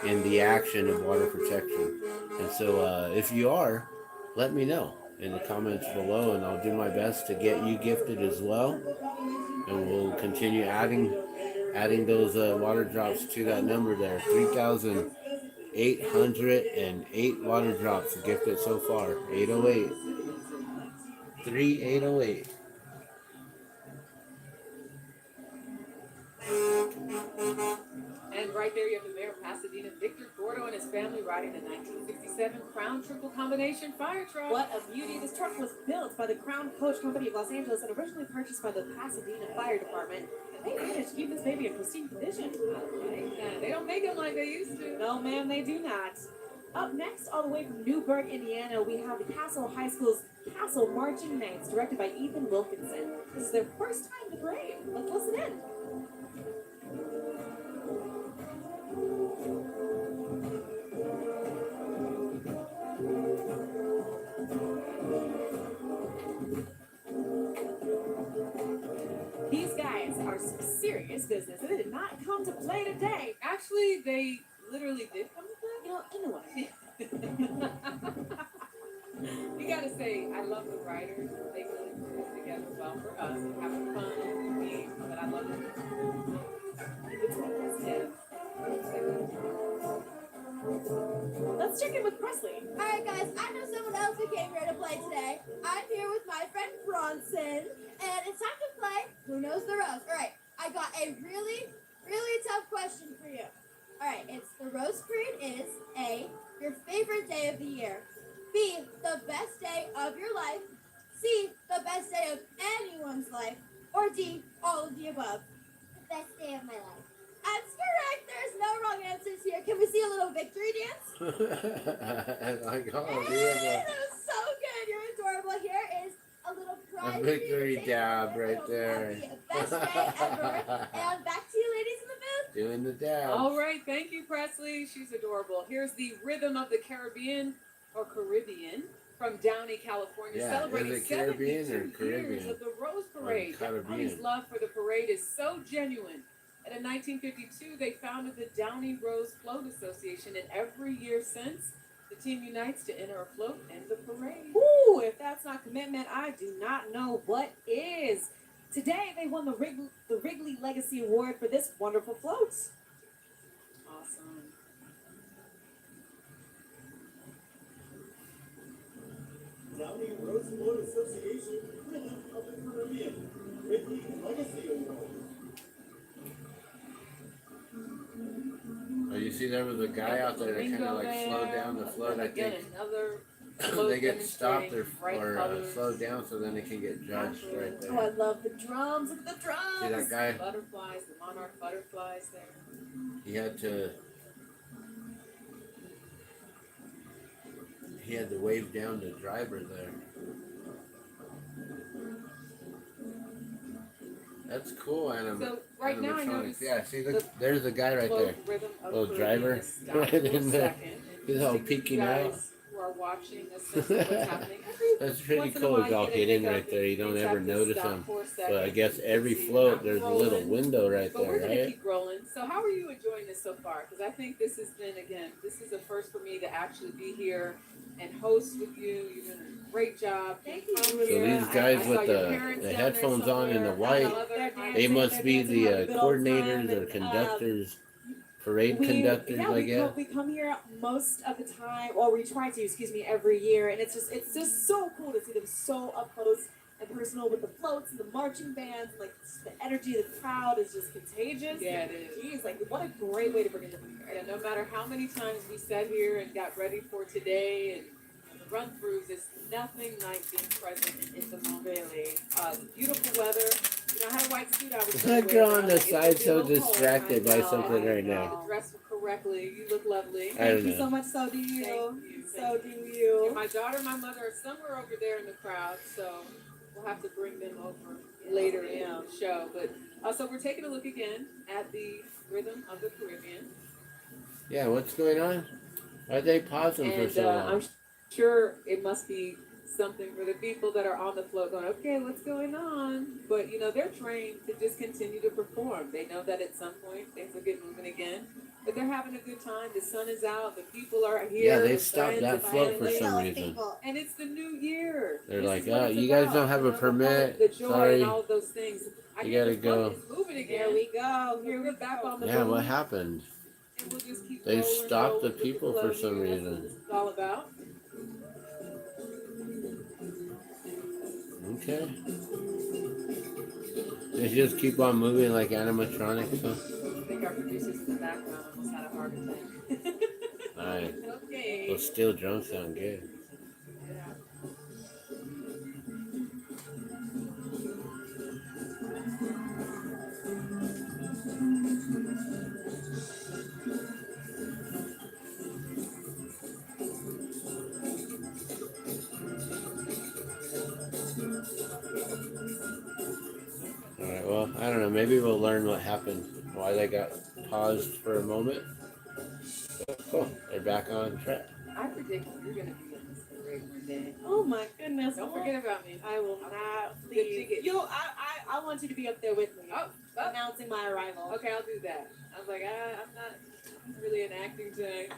in the action of water protection. And so if you are, let me know in the comments below, and I'll do my best to get you gifted as well. And we'll continue adding those water drops to that number there. 3,808 water drops gifted so far. 808. 3808. And right there you have the mayor of Pasadena, Victor Gordo, and his family riding the 1967 Crown Triple Combination fire truck. What a beauty. This truck was built by the Crown Coach Company of Los Angeles and originally purchased by the Pasadena Fire Department. And they managed to keep this baby in pristine condition. They don't make them like they used to. No, ma'am, they do not. Up next, all the way from Newburgh, Indiana, we have the Castle High School's Castle Marching Knights, directed by Ethan Wilkinson. This is their first time in the parade. Let's listen in. These guys are some serious business. They did not come to play today. Actually, they literally did come to play. In a way. You gotta say, I love the writers. They really put it together well for us. Having fun with the games, but I love it. Yeah. Let's check in with Presley. Alright guys, I know someone else who came here to play today. I'm here with my friend Bronson, and it's time to play Who Knows the Rose. Alright, I got a really, really tough question for you. Alright, it's the Rose Parade is A, your favorite day of the year, B, the best day of your life, C, the best day of anyone's life, or D, all of the above. The best day of my life. That's correct. There's no wrong answers here. Can we see a little victory dance? Like, oh, That was so good. You're adorable. Here is a little prize. a victory for you. dab right there. The best day ever. And back to you, ladies in the booth. Doing the dab. All right, thank you, Presley. She's adorable. Here's the Rhythm of the Caribbean, or Caribbean, from Downey, California, Yeah, celebrating is it Caribbean 72 or years Caribbean? of the Rose Parade. Caribbean. Downey's love for the parade is so genuine. And in 1952, they founded the Downey Rose Float Association, and every year since, the team unites to enter a float in the parade. Ooh, if that's not commitment, I do not know what is. Today, they won the Wrigley Legacy Award for this wonderful float. Awesome. Downey Rose Float Association, winner of the Caribbean Wrigley Legacy Award. see there was a guy out there that kind of like slowed down the float. I Again, think another float they get stopped or, demonstrating bright colors. slowed down so then they can get judged right Oh, I there. love the drums. Look at the drums. See that guy? Butterflies, the monarch butterflies there. He had to wave down the driver there. That's cool, So right now I animatronics. noticed Yeah, see, look, there's the guy right float there. rhythm of Little Caribbean driver is stopped right for a in there. second, and He's all just to give peeking you out. guys who are watching a sense of what's happening. That's pretty Once in a cool. while, Y'all you get in pick right up there. You don't and ever have to notice stop them. for a But second. I guess every See, float, not there's a little rolling. window right But we're there, going to right? keep rolling. So how are you enjoying this so far? Because I think this has been, again, this is a first for me to actually be here and host with you. You've done a great job. Thank you. So these guys with the headphones on and the white, they must be the coordinators or conductors, parade conductors, I guess. We come here most of the time, or we try to, every year, and it's just so cool to see them so up close and personal with the floats and the marching bands. Like, the energy of the crowd is just contagious. Yeah, it is. Jeez, like, what a great way to bring in the new year. Yeah, no matter how many times we sat here and got ready for today and the run-throughs, it's nothing like being present in the moment. Really. Beautiful weather. You know, I had a white suit I was gonna That wear, girl but on I the was like, side it's gonna so be a little cold. distracted by I know, something I right know. now. Dressed correctly. You look lovely. I don't Thank you know. so much. So do you. Thank you. So Thank do And you. my daughter and my mother are somewhere over there in the crowd, so we'll have to bring them over later in the show. But so we're taking a look again at the rhythm of the Caribbean. Yeah, what's going on? Why are they pausing for And so long? I'm sure it must be something for the people that are on the float going, okay, what's going on? But, you know, they're trained to just continue to perform. They know that at some point things will get moving again. But they're having a good time. The sun is out. The people are here. Yeah, they the stopped friends, that the float for family. some reason. And it's the new year. They're This like, is what it's you guys about. don't have a You know, the hope, permit. the joy Sorry. and all of those things. I You hear gotta the float go. is moving again. Here we go. Here we're back on the Yeah, boom. what happened? And we'll just keep They rolling, stopped rolling the with people flow for some here. That's reason. what this is all about. Okay. They just keep on moving like animatronics, huh? I think our producers in the background almost had a heart attack. Alright. Okay. Those steel drums sound good. Yeah. Alright, well, I don't know. Maybe we'll learn what happened. Why they got paused for a moment. But cool. They're back on track. I predict you're going to be in this parade one day. Oh my goodness. Don't forget about me. I will not Good leave. ticket. I want you to be up there with me. Oh, Announcing my arrival. okay, I'll do that. I was like, I'm not really enacting tonight.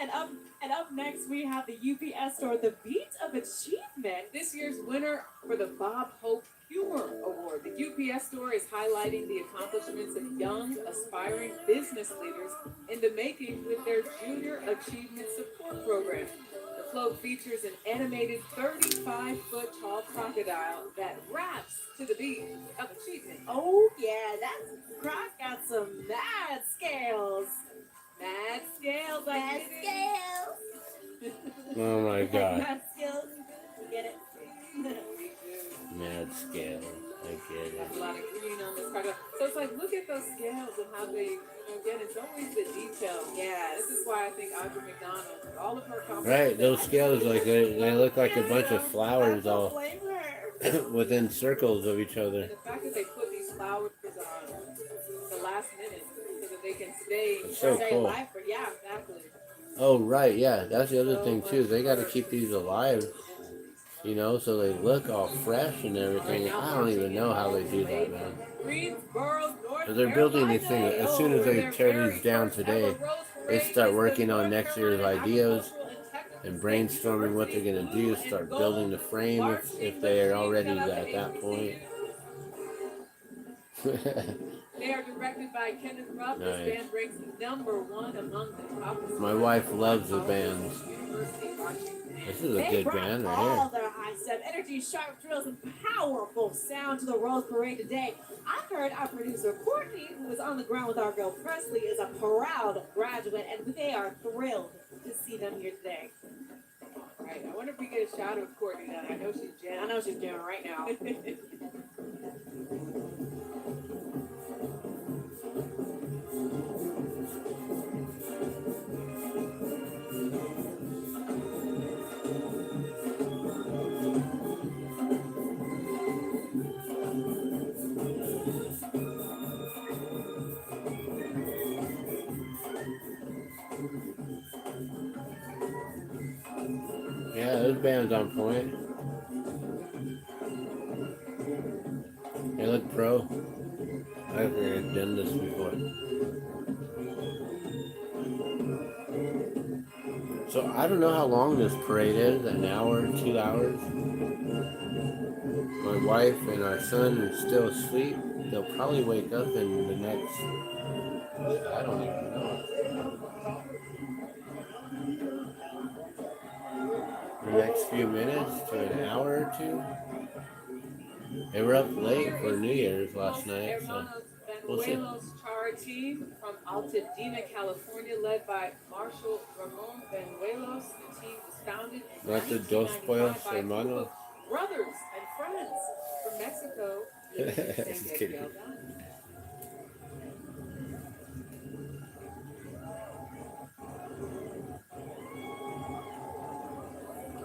And up next we have the UPS store, the Beat of Achievement. This year's winner for the Bob Hope Humor Award. The UPS store is highlighting the accomplishments of young, aspiring business leaders in the making with their Junior Achievement Support Program. The float features an animated 35-foot tall crocodile that raps to the beat of achievement. Oh yeah, that Croc got some mad scales. Mad scales, I Mad get it. scales. Oh my god. Mad scales. Get it? We do. Mad scale. I get it. There's a lot of green on this crocodile. So it's like, look at those scales and how they, again, it's always the detail. Yes. This is why I think Audrey McDonald, with all of her accomplishments. Right, those scales, like they look like a bunch of flowers all Flavor. within circles of each other. The fact that they put these flowers on the last minute so that they can stay. It's so Stay cool. alive for Yeah, exactly. Oh right, yeah, that's the other thing too. They got to keep these alive, you know, so they look all fresh and everything. I don't even know how they do that, man. Greensboro, North Because they're building these Carolina. things. As soon as they Their tear very these down first today, ever Rose they Parade start is the working on North next year's Carolina ideas Agricultural and Technical and brainstorming what they're gonna do. Start building the frame if they are already at that point. They are directed by Kenneth Ruff. This Nice. band ranks #1 among the top. My wife loves the bands. University marching band. This is a They good brought band right all here. their high of energy, sharp drills, and powerful sound to the Rose Parade today. I heard our producer Courtney, who was on the ground with our girl Presley, is a proud graduate, and they are thrilled to see them here today. All right, I wonder if we get a shot of Courtney then. I know she's jamming. I know she's jamming right now. Yeah, this band's on point. They look pro. I've done this before. So I don't know how long this parade is, an hour, 2 hours. My wife and our son are still asleep. They'll probably wake up in the next, I don't even know. The next few minutes to an hour or two. They were up late for New Year's last night, so we'll see. Benuelos Char team from Altadena, California, led by Marshal Ramon Benuelos. The team was founded in Not the Dos 1995 Pollos by a group Hermanos. of brothers and friends from Mexico. Just kidding.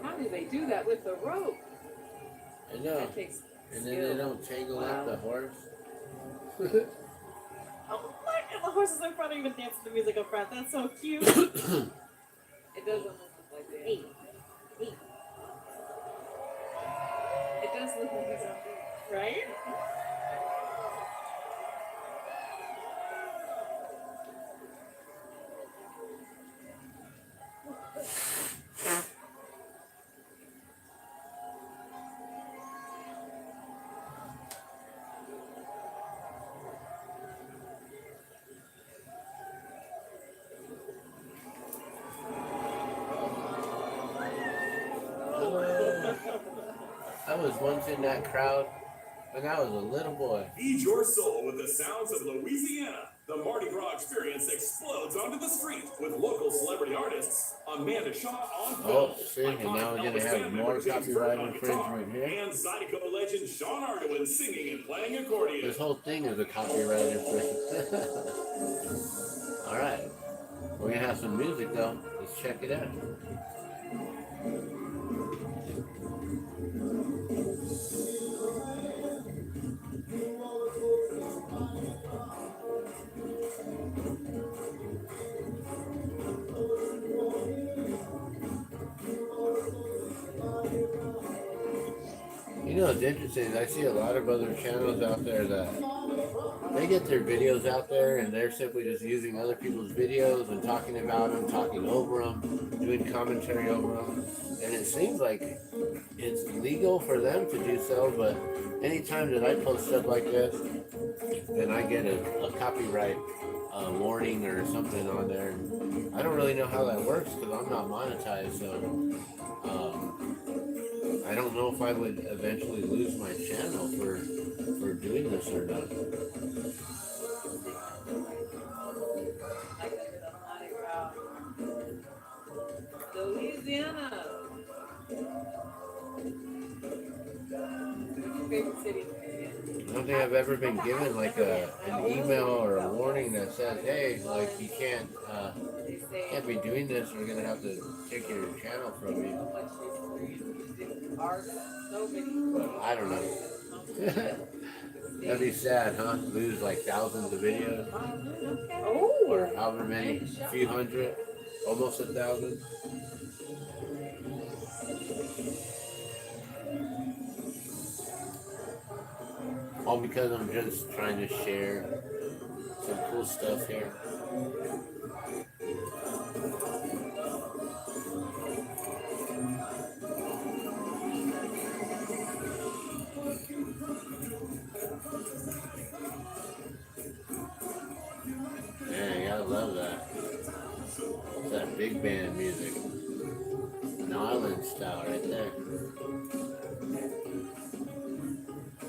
How do they do that with the rope? I know. That takes And then they don't tangle up the horse. Oh, look! And the horses in front of even dancing to the music of front. That's so cute. It does almost look like that. Hey. It does look like he's on beat. Right? I was once in that crowd when I was a little boy. Feed your soul with the sounds of Louisiana. The Mardi Gras experience explodes onto the street with local celebrity artists Amanda Shaw on film. Oh, see, and now we're gonna have more copyright infringement here. And Zydeco legend Sean Ardoin singing and playing accordion. This whole thing is a copyright infringement. All right, we're gonna have some music though. Let's check it out. You know, it's interesting. I see a lot of other channels out there that they get their videos out there and they're simply just using other people's videos and talking about them, talking over them, doing commentary over them. And it seems like it's legal for them to do so, but anytime that I post stuff like this, then I get a copyright warning or something on there. And I don't really know how that works because I'm not monetized, so I don't know if I would eventually lose my channel for doing this or not. Louisiana. What's your favorite city? I don't think I've ever been given like an email or a warning that says, hey, like you can't be doing this. We're gonna have to take your channel from you. I don't know. That'd be sad, huh? Lose like thousands of videos, or however many, a few hundred, almost 1,000. All because I'm just trying to share some cool stuff here. Man, you gotta love that. It's that big band music. New Orleans style right there.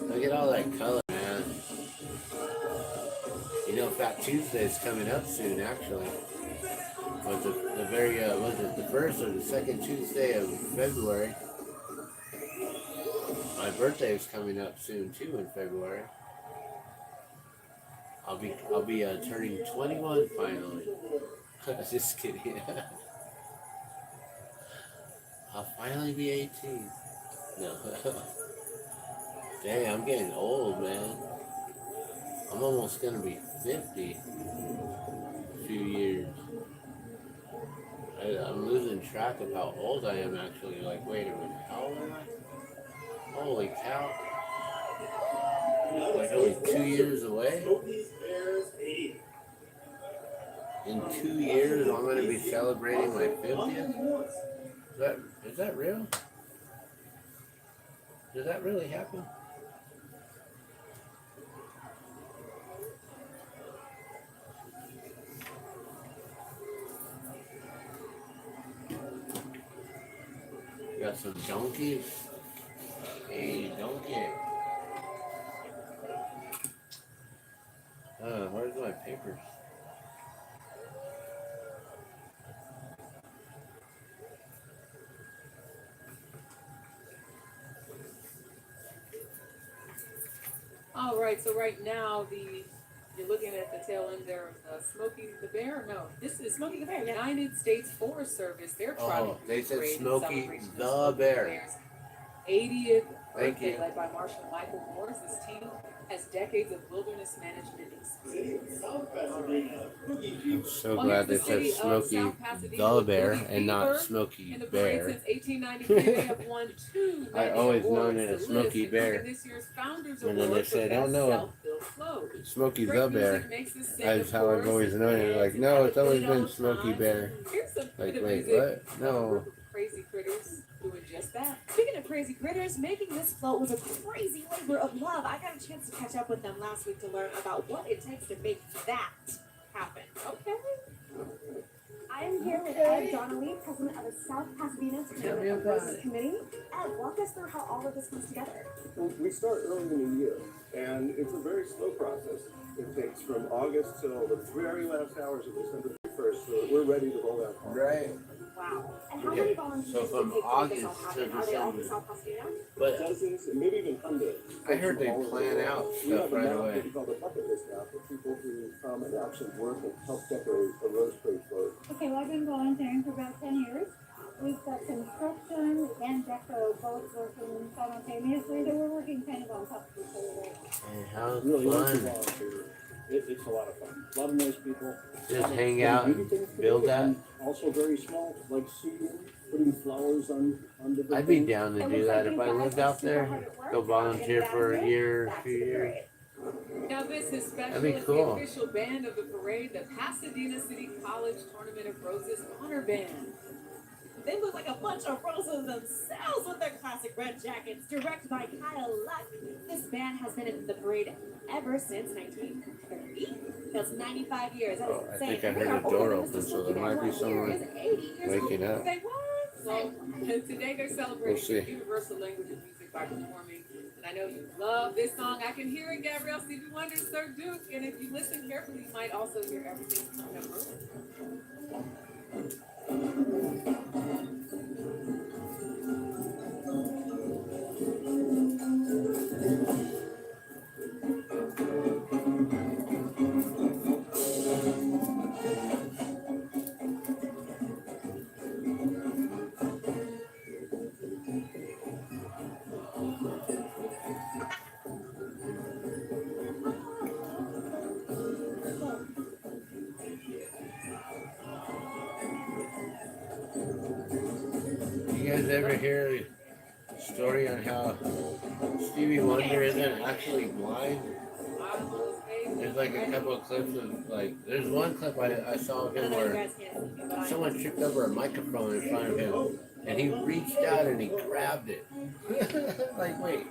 Look at all that color, man. You know, Fat Tuesday is coming up soon, actually. Was the very, was it the first or the second Tuesday of February? My birthday is coming up soon too in February. I'll be turning 21 finally. Just kidding. I'll finally be 18. No. Dang, I'm getting old, man. I'm almost gonna be 50 in a few years. I'm losing track of how old I am actually. Like, wait a minute, how old am I? Holy cow. Like only 2 years away? In 2 years, I'm gonna be celebrating my 50th? Is that real? Did that really happen? Got some donkeys. Hey, donkey. Where's my papers? All right, so right now you're looking at the tail end there of Smokey the Bear. No, this is Smokey the Bear. United States Forest Service. They're trying to they said parade in Smokey celebration of the Smokey Bear. Bear's 80th Thank birthday, you. led by Marshal Michael Morris. This team has decades of wilderness management experience. I'm so Well, glad they here's the said city of Smokey South Pasadena, the Bear Boogie and not Fever. Smokey In the parade Bear. since 1893, they have won 2 I Nightingale always known awards it to as list, Smokey Bear. including this year's Founders And then Award they for said, oh Best no, Self-Built Float. Smokey Great the Bear. music makes us sing, That's of how I've course, always and known it. dance Like, and no, have it's a always good been old Smokey time. Bear. Here's some Like, bit of wait, music what? of a No. group of crazy critters doing just that. Speaking of crazy critters, making this float was a crazy labor of love. I got a chance to catch up with them last week to learn about what it takes to make that happen. Okay. I am here with Ed Donnelly, president of the South Pasadena Tournament of Roses Committee. Ed, walk us through how all of this comes together. Well, we start early in the year, and it's a very slow process. It takes from August till the very last hours of December 31st, so that we're ready to roll out. Right. Wow. And how Okay, many volunteers so from do you take to make this all August happen? to Are they all from December. South Pasadena? But Dozens, and maybe even hundreds. I heard they All over plan the out world. We stuff have a right map away. that we call the bucket list now for people who come and actually work and help decorate a rose parade float. Okay, well, I've been volunteering for about 10 years. We've got construction and deco both working simultaneously, so we're working kind of on top of each other. hey, how's Really like to fun? volunteer. It's a lot of fun. A lot of nice people. Just hang out and build that. Also very small, like seeding, putting flowers on different I'd be things. down to It do looks that like if you I guys lived are out super there. hard at work. Go volunteer for a year, Back to 2 the years. parade. Now this is special. That'd be It's cool. the official band of the parade, the Pasadena City College Tournament of Roses Honor Band. They look like a bunch of roses themselves with their classic red jackets, directed by Kyle Luck. This band has been in the parade ever since 1930. That's 95 years. That is Oh, I insane. think I We heard are a door older than open, Mr. so there Smokey might be Bear. Here someone is 80 years old. waking up. Say what? So today they're celebrating We'll see. the universal language of music by performing. And I know you love this song. I can hear it, Gabrielle Stevie Wonder, Sir Duke. And if you listen carefully, you might also hear everything coming up early. You guys ever hear a story on how Stevie Wonder isn't actually blind? There's like a couple of clips of like, there's one clip I saw of I him know you where guys can't see me, but I someone tripped over a microphone in front of him and he reached out and he grabbed it. Like, wait,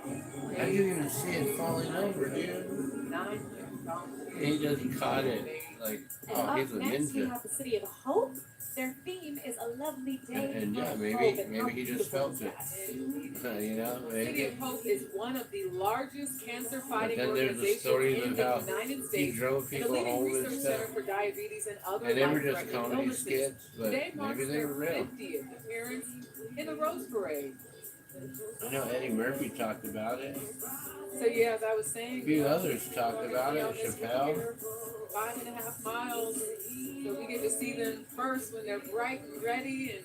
how do you even see it falling over, dude? 9 years. He just caught it. Like, And oh, up he's a next, we ninja. have the City of Hope. Their theme is a lovely day. And yeah, of maybe hope, and how he just beautiful felt is it. that? You know, City maybe. of Hope is one of the largest cancer But fighting then there's the organizations stories in of the how United he States drove and a people leading home and research stuff. center for diabetes and other And they were just life-threatening comedy illnesses. skits, but Today marks maybe they their were real. 50th appearance in the Rose Parade. I know Eddie Murphy talked about it. So yeah, as I was saying, A few others talked about it. Chappelle. 5.5 miles. So we get to see them first when they're bright and ready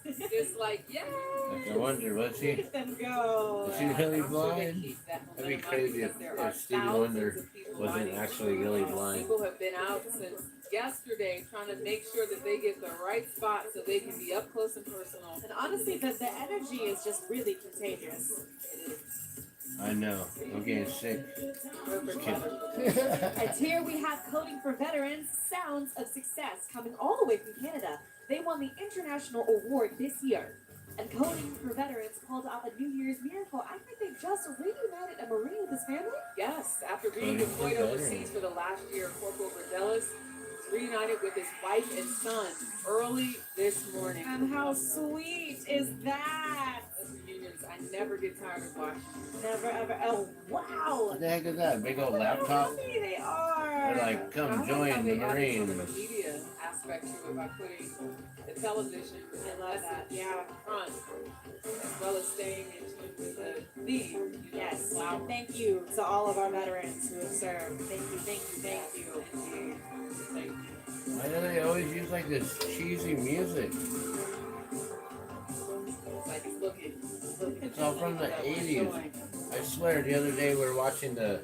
and just like, yeah. I wonder, was he? Let them go. Is he really I'm sure they blind? keep that That'd be momentum up crazy because there are if Stevie thousands Wonder of people wasn't lining actually really blind. People have been out since yesterday trying to make sure that they get the right spot so they can be up close and personal. And honestly, the energy is just really contagious. I know. I'm getting sick. Just kidding. And here we have Coding for Veterans, Sounds of Success, coming all the way from Canada. They won the International Award this year. And Coding for Veterans pulled off a New Year's miracle after they just reunited a Marine with his family. Yes, after being Coding for deployed overseas Veterans. for the last year, Corporal Verdelis reunited with his wife and son early this morning. And how sweet is that? Those reunions, I never get tired of watching. Never ever. Oh, wow. What the heck is that? Big old laptop? How happy they are. They're like, I come like how join they the added Marines. some of the media aspect to it by putting the television I love that. Yeah. front, as well as staying in tune with the theme. Yes. Wow. Thank you to all of our veterans who have served. Thank you, thank you, thank you. Thank you. Why do they always use like this cheesy music? It's like it's looking. It's all from the 80s. I swear, the other day we were watching the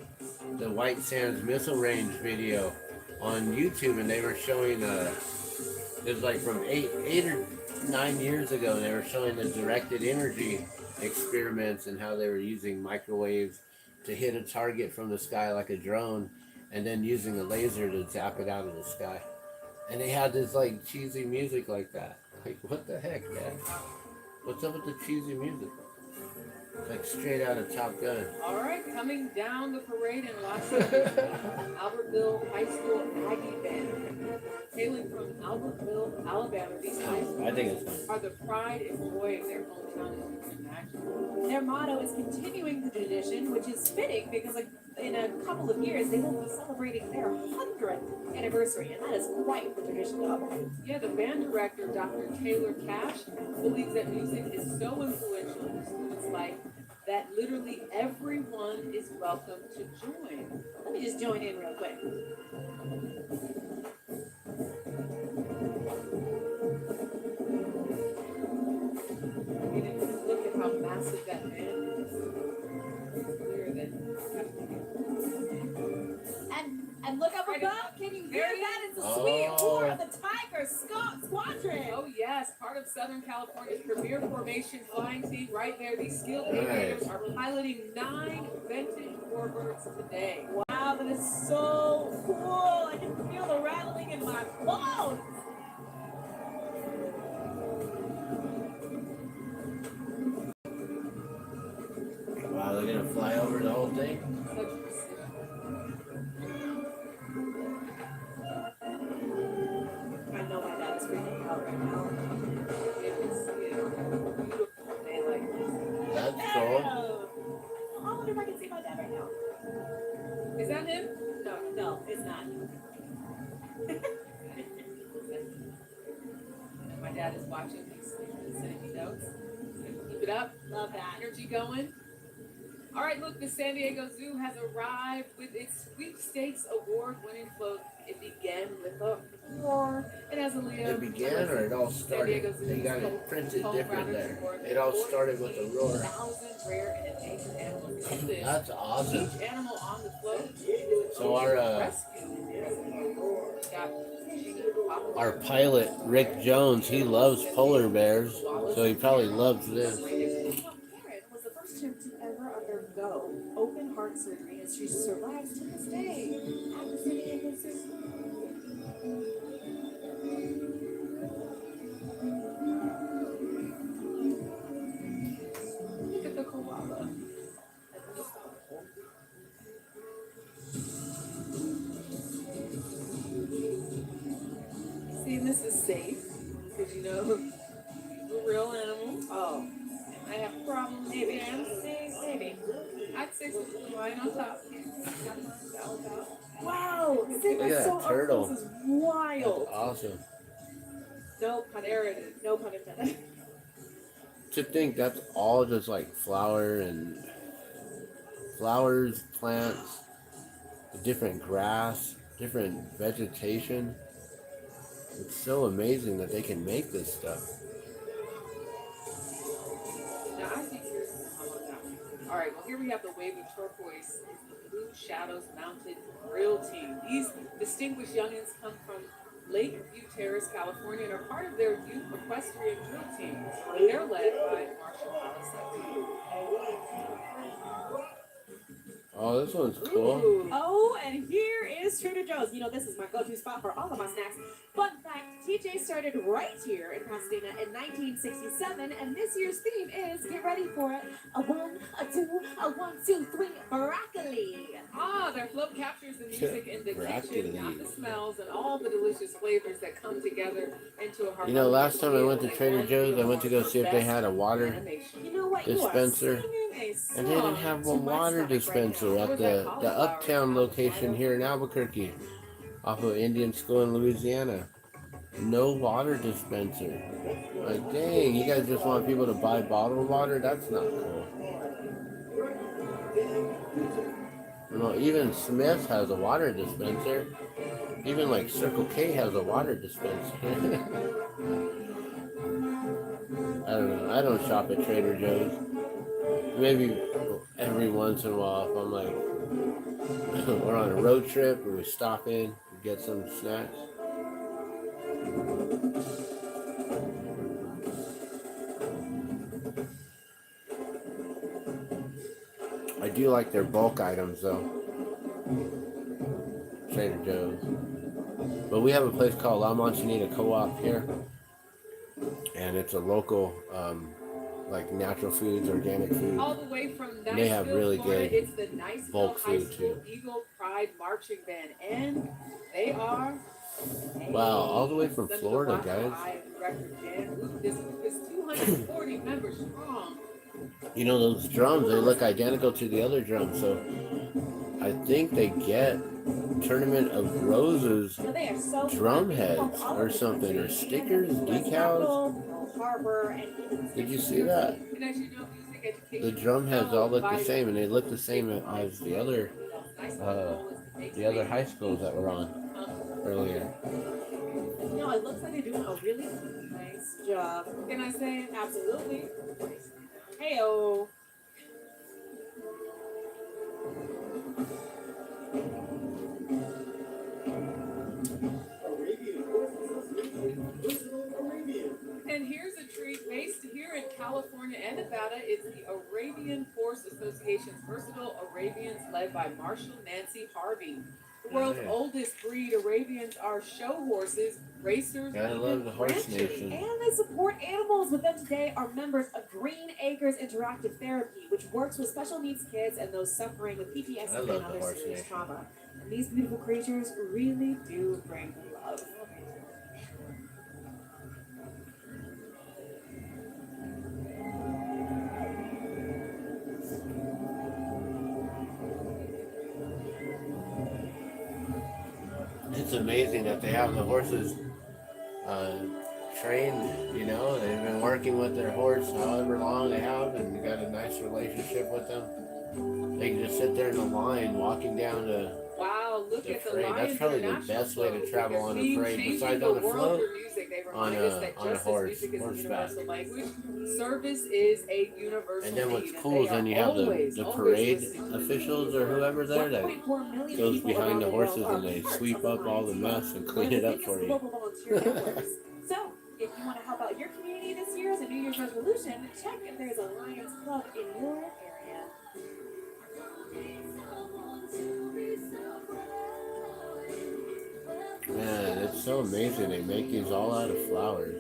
White Sands Missile Range video on YouTube, and they were showing it was like from eight or 9 years ago. They were showing the directed energy experiments and how they were using microwaves to hit a target from the sky like a drone, and then using a laser to zap it out of the sky. And they had this like cheesy music like that. Like, what the heck, man? What's up with the cheesy music? Like straight out of Top Gun. All right, coming down the parade in Los Angeles, Albertville High School Aggie Band. Hailing from Albertville, Alabama, these high I think it's schools are the pride and joy of their hometown, as you can imagine. Their motto is continuing the tradition, which is fitting because like in a couple of years they will be celebrating their 100th anniversary, and that is quite the tradition to uphold. Yeah, the band director, Dr. Taylor Cash, believes that music is so influential in students' life that literally everyone is welcome to join. Let me just join in real quick. I mean, if you look at how massive that band is, it's clear that And look up above. Can you hear that? It's the sweet roar of the Tiger Squadron. oh yes, part of Southern California's premier formation flying team right there. These skilled aviators are piloting 9 vintage warbirds today. Wow, that is so cool. I can feel the rattling in my bones. Wow, they're gonna fly over the whole thing? Such precision. I know my dad is freaking out right now. It was, a beautiful day like this. That's cool. I wonder if I can see my dad right now. Is that him? No, it's not. My dad is watching. He's sending me notes. Keep it up. Love that. Energy going. All right, look, the San Diego Zoo has arrived with its sweepstakes award-winning float. It began with a roar. It has a Leo. It began or it all started? They got it printed different there. It all started with a roar. 1,000 rare and endangered animals. Get this. That's awesome. Each animal on the float is So our our pilot Rick Jones, he loves polar bears, so he probably loves this. Karen was the first chick to ever undergo open heart surgery, and she survives to this day at the San Diego Zoo. Look at the koala. See, this is safe. A real animal. Oh, I have a problem. maybe. Maybe. I'd say some lion on top. Wow, seeing Look that at so that up turtle. close is That's wild. awesome. No pun intended. No pun intended. To think that's all just like flowers, plants, different grass, different vegetation. It's so amazing that they can make this stuff. Now I think here's how about that one. All right, well here we have the waving turquoise, the Blue Shadows Mounted Drill Team. These distinguished youngins come from Lakeview Terrace, California, and are part of their youth equestrian drill team. They're led by Marshall Palisade. Oh, this one's cool. Ooh. Oh, and here is Trader Joe's. You know, this is my go-to spot for all of my snacks. Fun fact, TJ started right here in Pasadena in 1967, and this year's theme is, get ready for it, a 1, a 2, a 1, 2, 3, broccoli. Ah, their flow captures the music in the Broccoli. kitchen, not the smells and all the delicious flavors that come together into a harmonious You know, last time I meal. went to Trader Joe's, I went to go see if they had a water Animation. You know what? dispenser. You are singing a And they didn't song have a to my water stomach right dispenser now. at the Uptown location here in Albuquerque, off of Indian School in Louisiana. No water dispenser. Like, dang, you guys just want people to buy bottled water? That's not cool. You know, even Smith has a water dispenser. Even like Circle K has a water dispenser. I don't know. I don't shop at Trader Joe's. Maybe every once in a while if I'm like, we're on a road trip and we stop in and get some snacks. I do like their bulk items though. Trader Joe's. But we have a place called La Manzanita Co-op here. And it's a local, like natural foods, organic food. All the way from And they have Niceville, really Florida, good it's the Niceville bulk High food, School too. Eagle Pride Marching Band, and they are Wow, all the way from the Florida, Navajo guys. Eye Record Band. Ooh, this is 240 members strong. You know, those drums, they look identical to the other drums, so I think they get Tournament of Roses So they are so drum fun. heads All over or the something, or country. stickers, West decals. Capitol, Pearl Harbor, and even Did you see that? And as you know, music education The drum heads all look the vital. same, and they look the same as the other high schools that were on earlier. You know, it looks like they're doing a really nice job. Can I say it? Absolutely. Heyo. And here's a treat based here in California and Nevada. It's the Arabian Horse Association's Versatile Arabians, led by Marshall Nancy Harvey. The world's Yeah. oldest breed Arabians are show horses, racers, Gotta and love the horse ranchers. nation. And they support animals. With them today are members of Green Acres Interactive Therapy, which works with special needs kids and those suffering with I PTSD love and the other horse serious nation. trauma. And these beautiful creatures really do bring love. It's amazing that they have the horses trained, you know, they've been working with their horse however long they have, and you got a nice relationship with them. They can just sit there in the line walking down to Wow, look the at the parade. Lions That's probably the International best way to float. travel They're on a seeing parade changing besides the on a world float. through music. They On remind us a- that on a just horse- as music is a horseback. universal language, service is a universal And then what's need, cool they is then are you have always the always parade listening to officials music. or whoever there that 1.4 million goes people behind around the world horses are and they part sweep of the up all the Lions. mess and One clean of the it up biggest for you. global volunteer networks. So, if you want to help out your community this year as a New Year's resolution, check if there's a Lions Club in your area. Man, it's so amazing. They make these all out of flowers.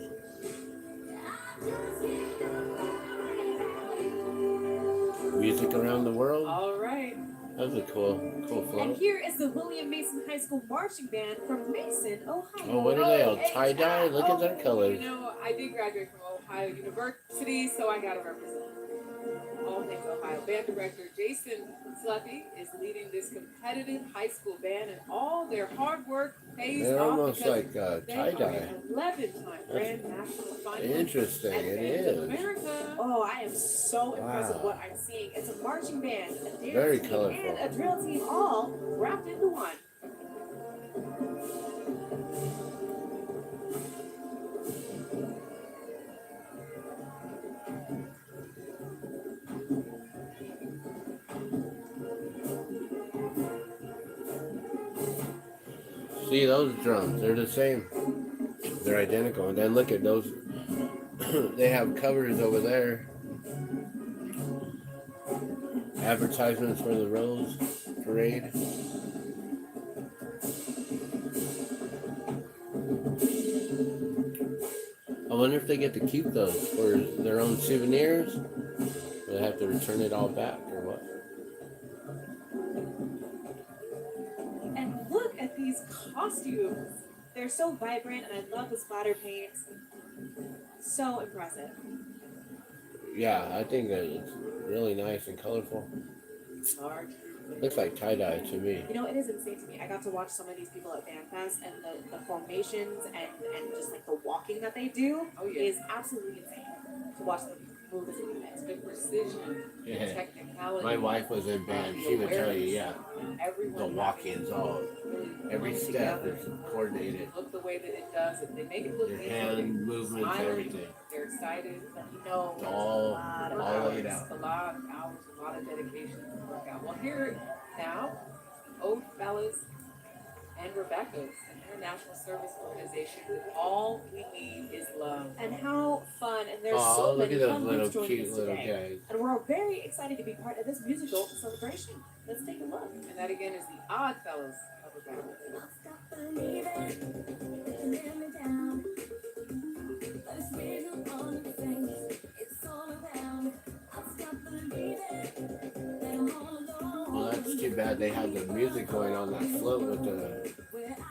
Music around the world. All right. That was a cool And float. here is the William Mason High School Marching Band from Mason, Ohio. Oh, what are they all hey, tie-dye? Look at their colors. You know, I did graduate from Ohio University, so I gotta represent all things Ohio. Band director Jason Sleppy is leading this competitive high school band, and all their hard work pays They're off almost because like they tie-dye. are 11-time Grand National finalists Interesting, at it Bands of is. America. Oh, I am so impressed with Wow. what I'm seeing. It's a marching band, a dance Very team, colorful. and a drill team all wrapped into one. See those drums? They're the same. They're identical. And then look at those. They have covers over there. Advertisements for the Rose Parade. I wonder if they get to keep those for their own souvenirs. Or they have to return it all back or what? And look at these costumes. They're so vibrant, and I love the splatter paints. So impressive. Yeah, I think that it's really nice and colorful. Large. Looks like tie-dye to me. You know, it is insane to me. I got to watch some of these people at FanFest, and the formations and just like the walking that they do is absolutely insane to watch them move as a unit. The precision, the Yeah. technicality. My wife was in band. She would tell you, yeah, Everyone the walk-ins all, every comes step together is coordinated. Look the way that it does. If they make it look Your easy, hand movements, smiling, everything. they're excited. But you know, It's there's all a lot of all hours. laid out. A lot of hours, a lot of dedication to work out. Well, here now, Old Fellas and Rebecca's, an international service organization with all we need is love. And how fun, and there's Oh, so look many at those fun little groups joining cute us little today. guys. And we're very excited to be part of this musical celebration. Let's take a look. And that again is the Odd Fellas of Rebecca. Well, that's too bad they have the music going on that float with the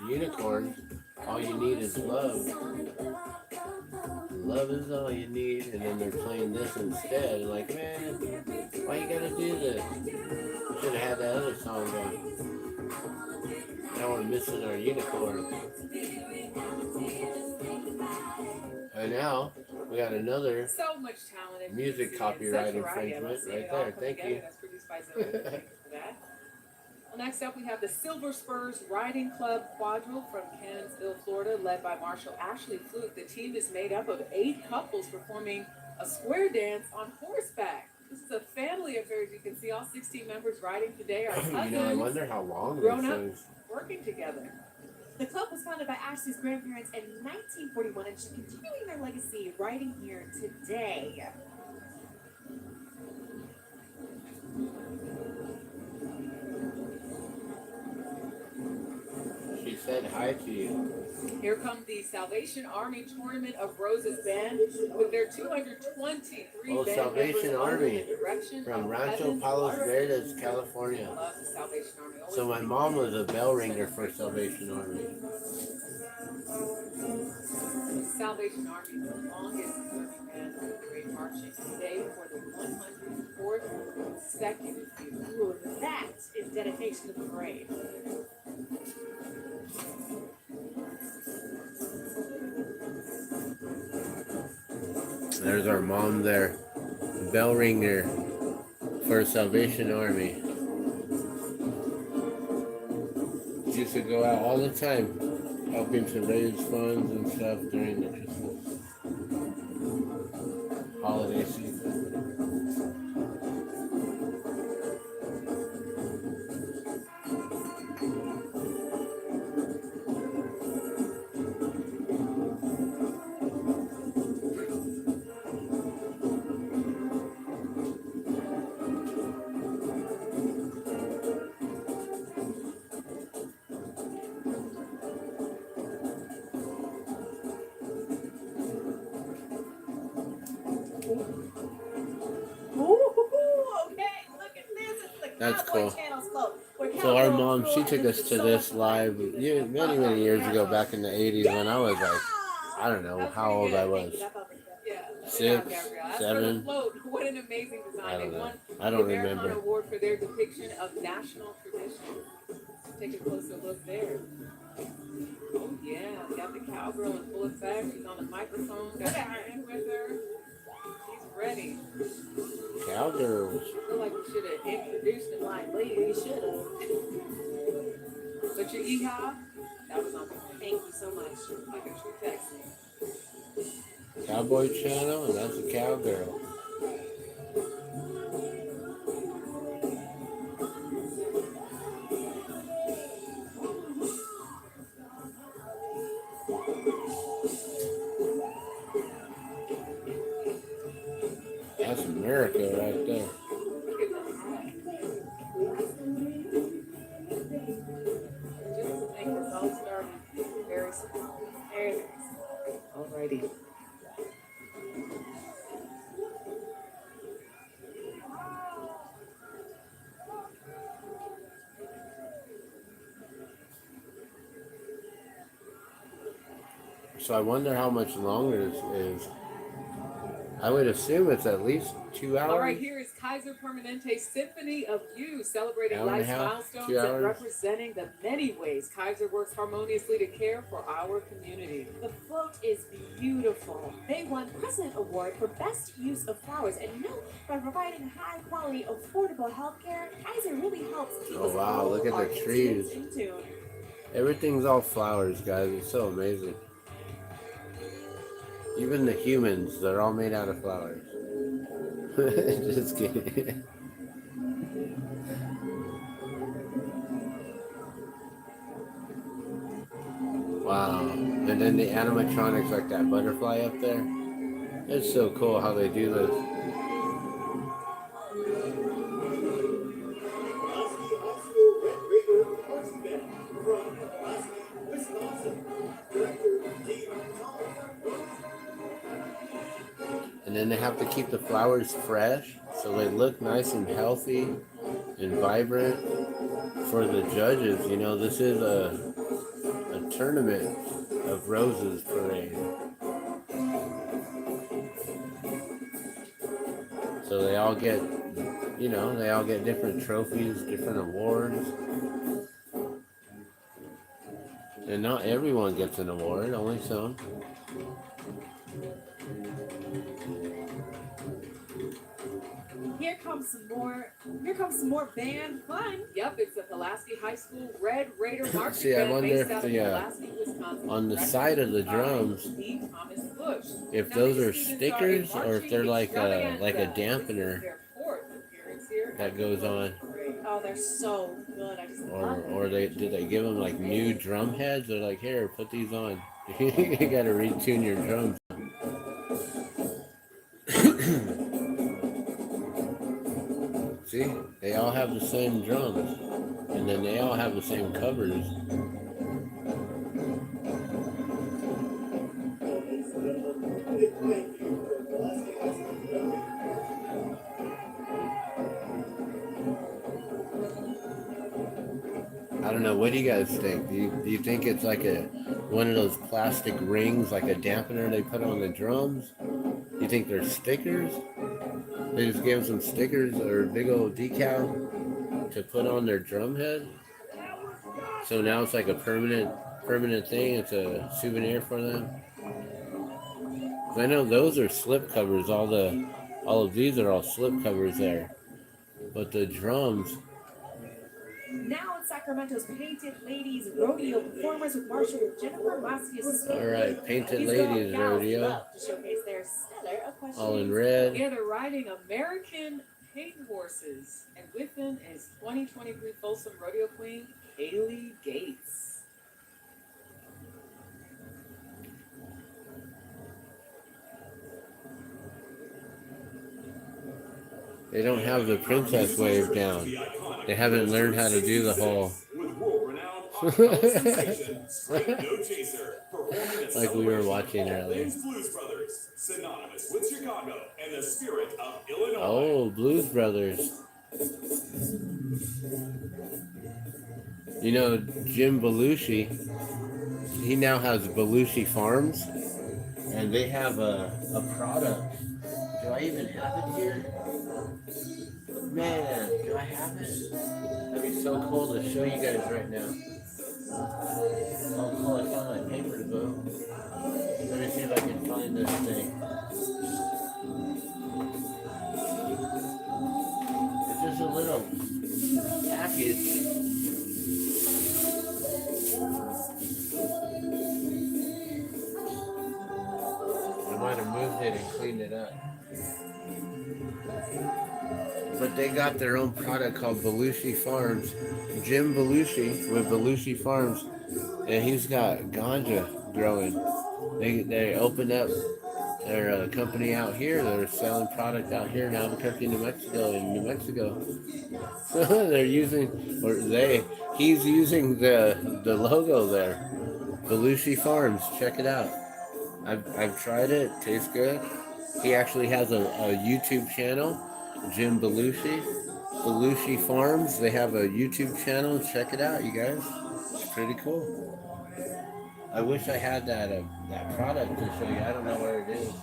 unicorn. All you need is love. Love is all you need. And then they're playing this instead. Like, man, why you gotta do this? Should have had that other song going. Now we're missing our unicorn. And now we got another So much talent. in music music, copyright such variety. I love infringement seeing right it all there. come Thank together. you. That's produced by Zoe. Thank you for that. Well, next up, we have the Silver Spurs Riding Club Quadrille from Cannonsville, Florida, led by Marshall Ashley Fluke. The team is made up of 8 couples performing a square dance on horseback. This is a family affair, as you can see. All 16 members riding today are You know, I cousins wonder how long grown this up, is. working together. The club was founded by Ashley's grandparents in 1941 and she's continuing their legacy riding here today. She said hi to you. Here comes the Salvation Army Tournament of Roses Band with their 223 Oh, band Salvation members under Army the direction from of Rancho Evans Palos Larson. Verdes, California. Love the Salvation Army. Always So my mom was a bell ringer for Salvation Army. the Salvation Army, the longest serving band of the Great Marching, today for the 104th consecutive year. Ooh, that is dedication to the parade. There's our mom there, bell ringer for Salvation Army. She used to go out all the time, helping to raise funds and stuff during the Christmas holiday season. Ooh, okay, look at this. It's the That's Cowboy cool. Channel So our mom, she took us to this live many years ago, back in the 80s when I was like, I don't know how old I was. Yeah. 6, As for the 7. float, what an amazing design. I don't They know. won I the don't Americana remember. Award for their depiction of national tradition. Take a closer look there. Oh yeah, got the cowgirl in full effect. She's on the microphone. Got Aaron with her. She's ready. Cowgirls. I feel like we should have introduced them like lady. We should have. But your EHOP, that was on point. Thank you so much. Like a true Texan. Cowboy channel, and that's a cowgirl. That's America right there. Look at that. Just to think this all started very small. Very nice. Alrighty. So I wonder how much longer this is. I would assume it's at least 2 hours. All right, here is Kaiser Permanente's Symphony of You, celebrating Hour and a life's half, milestones 2 and hours. representing the many ways Kaiser works harmoniously to care for our community. The float is beautiful. They won President Award for Best Use of Flowers. And you know, by providing high quality, affordable healthcare, Kaiser really helps keep Oh, us wow, all, look at our the trees. constituents in tune. Everything's all flowers, guys. It's so amazing. Even the humans, they're all made out of flowers. Just kidding. Wow. And then the animatronics, like that butterfly up there. It's so cool how they do this. And then they have to keep the flowers fresh so they look nice and healthy and vibrant for the judges. You know, this is a tournament of roses parade. So they all get, you know, they all get different trophies, different awards. And not everyone gets an award, only some. Here comes some more band fun. Yep, it's the Pulaski High School Red Raider Marching See, I Band wonder based if out of the, Pulaski, Wisconsin. on the side of the drums, Steve Thomas Bush. if Now, those these are students stickers are a or if they're like a marching dampener This is their fourth appearance here. that goes on, Oh, they're so good. I just love them. or did they give them like new drum heads? They're like, here, put these on. You gotta retune your drums. See, they all have the same drums, and then they all have the same covers. I don't know. What do you guys think? Do you think it's like one of those plastic rings, like a dampener they put on the drums? Do you think they're stickers? They just gave them some stickers or a big old decal to put on their drum head. So now it's like a permanent thing. It's a souvenir for them. I know those are slip covers. All of these are all slip covers there. But the drums. Now in Sacramento's Painted Ladies Rodeo performers with Marshall Jennifer Masius. All right, Painted Ladies Rodeo. To showcase their stellar equestrian. All in red. Yeah, they're riding American paint horses, and with them is 2023 Folsom Rodeo Queen Haley Gates. They don't have the princess wave down. They haven't learned how to do the whole. Like we were watching earlier. Blues Brothers, synonymous with Chicago and the spirit of Illinois. Oh, Blues Brothers. You know, Jim Belushi, he now has Belushi Farms, and they have a product. Do I even have it here? Man, do I have it? That'd be so cool to show you guys right now. Oh, cool, I found my paper to go. Let me see if I can find this thing. It's just a little package. I might have moved it and cleaned it up. But they got their own product called Belushi Farms. Jim Belushi with Belushi Farms, and he's got ganja growing. They opened up their company out here. They're selling product out here in Albuquerque, New Mexico. In New Mexico, they're using, he's using the logo there, Belushi Farms. Check it out. I've tried it. It tastes good. He actually has a YouTube channel, Jim Belushi Farms. They have a YouTube channel. Check it out, you guys. It's pretty cool. I wish I had that product to show you. I don't know where it is.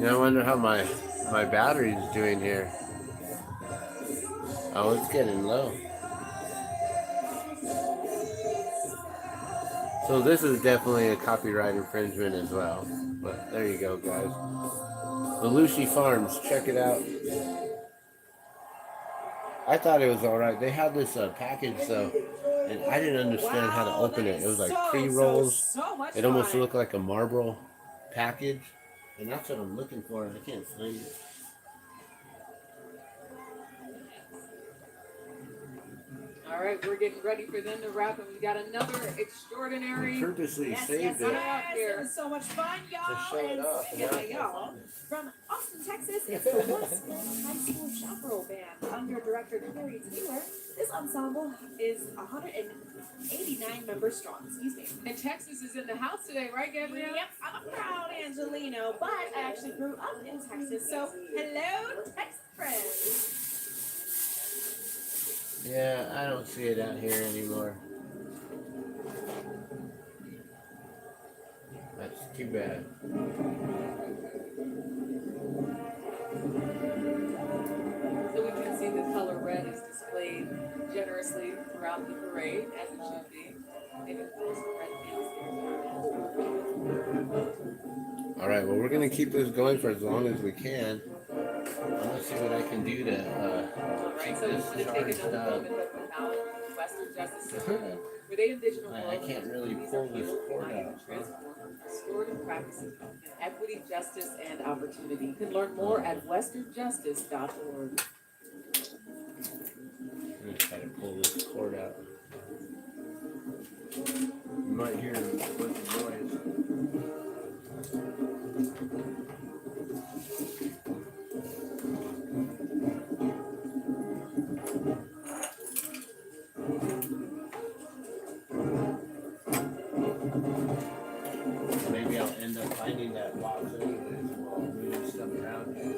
Yeah, I wonder how my battery's doing here. Oh, it's getting low. So this is definitely a copyright infringement as well. But there you go, guys. Belushi Farms, check it out. I thought it was alright. They had this package though, and I didn't understand how to open it. It was like pre-rolls. It almost looked like a Marlboro package. And that's what I'm looking for. I can't find it. All right, we're getting ready for them to wrap, and we got another extraordinary. I purposely saved it. It was so much fun, y'all. To show it And off. speaking of y'all, from Austin, Texas, it's the West Point High School Chaparral Band under director Carrie Taylor. This ensemble is 189 members strong. Excuse me. And Texas is in the house today, right, Gabrielle? Yep, I'm a proud Angelino, but I actually grew up in Texas. So, hello, Texas friends. Yeah, I don't see it out here anymore. That's too bad. So we can see the color red is displayed generously throughout the parade, as it should be. Maybe there's some red pants. All right, well, we're going to keep this going for as long as we can. I'm going to see what I can do to Right, so this I'm going to charged take another up. moment to promote Western Justice Center, where they envision a world I can't really pull this cord out. restorative practices, equity, justice, and opportunity. You can learn more at westernjustice.org. I'm going to try to pull this cord out. You might hear a bunch of noise. Maybe I'll end up finding that box anyways while moving stuff around here.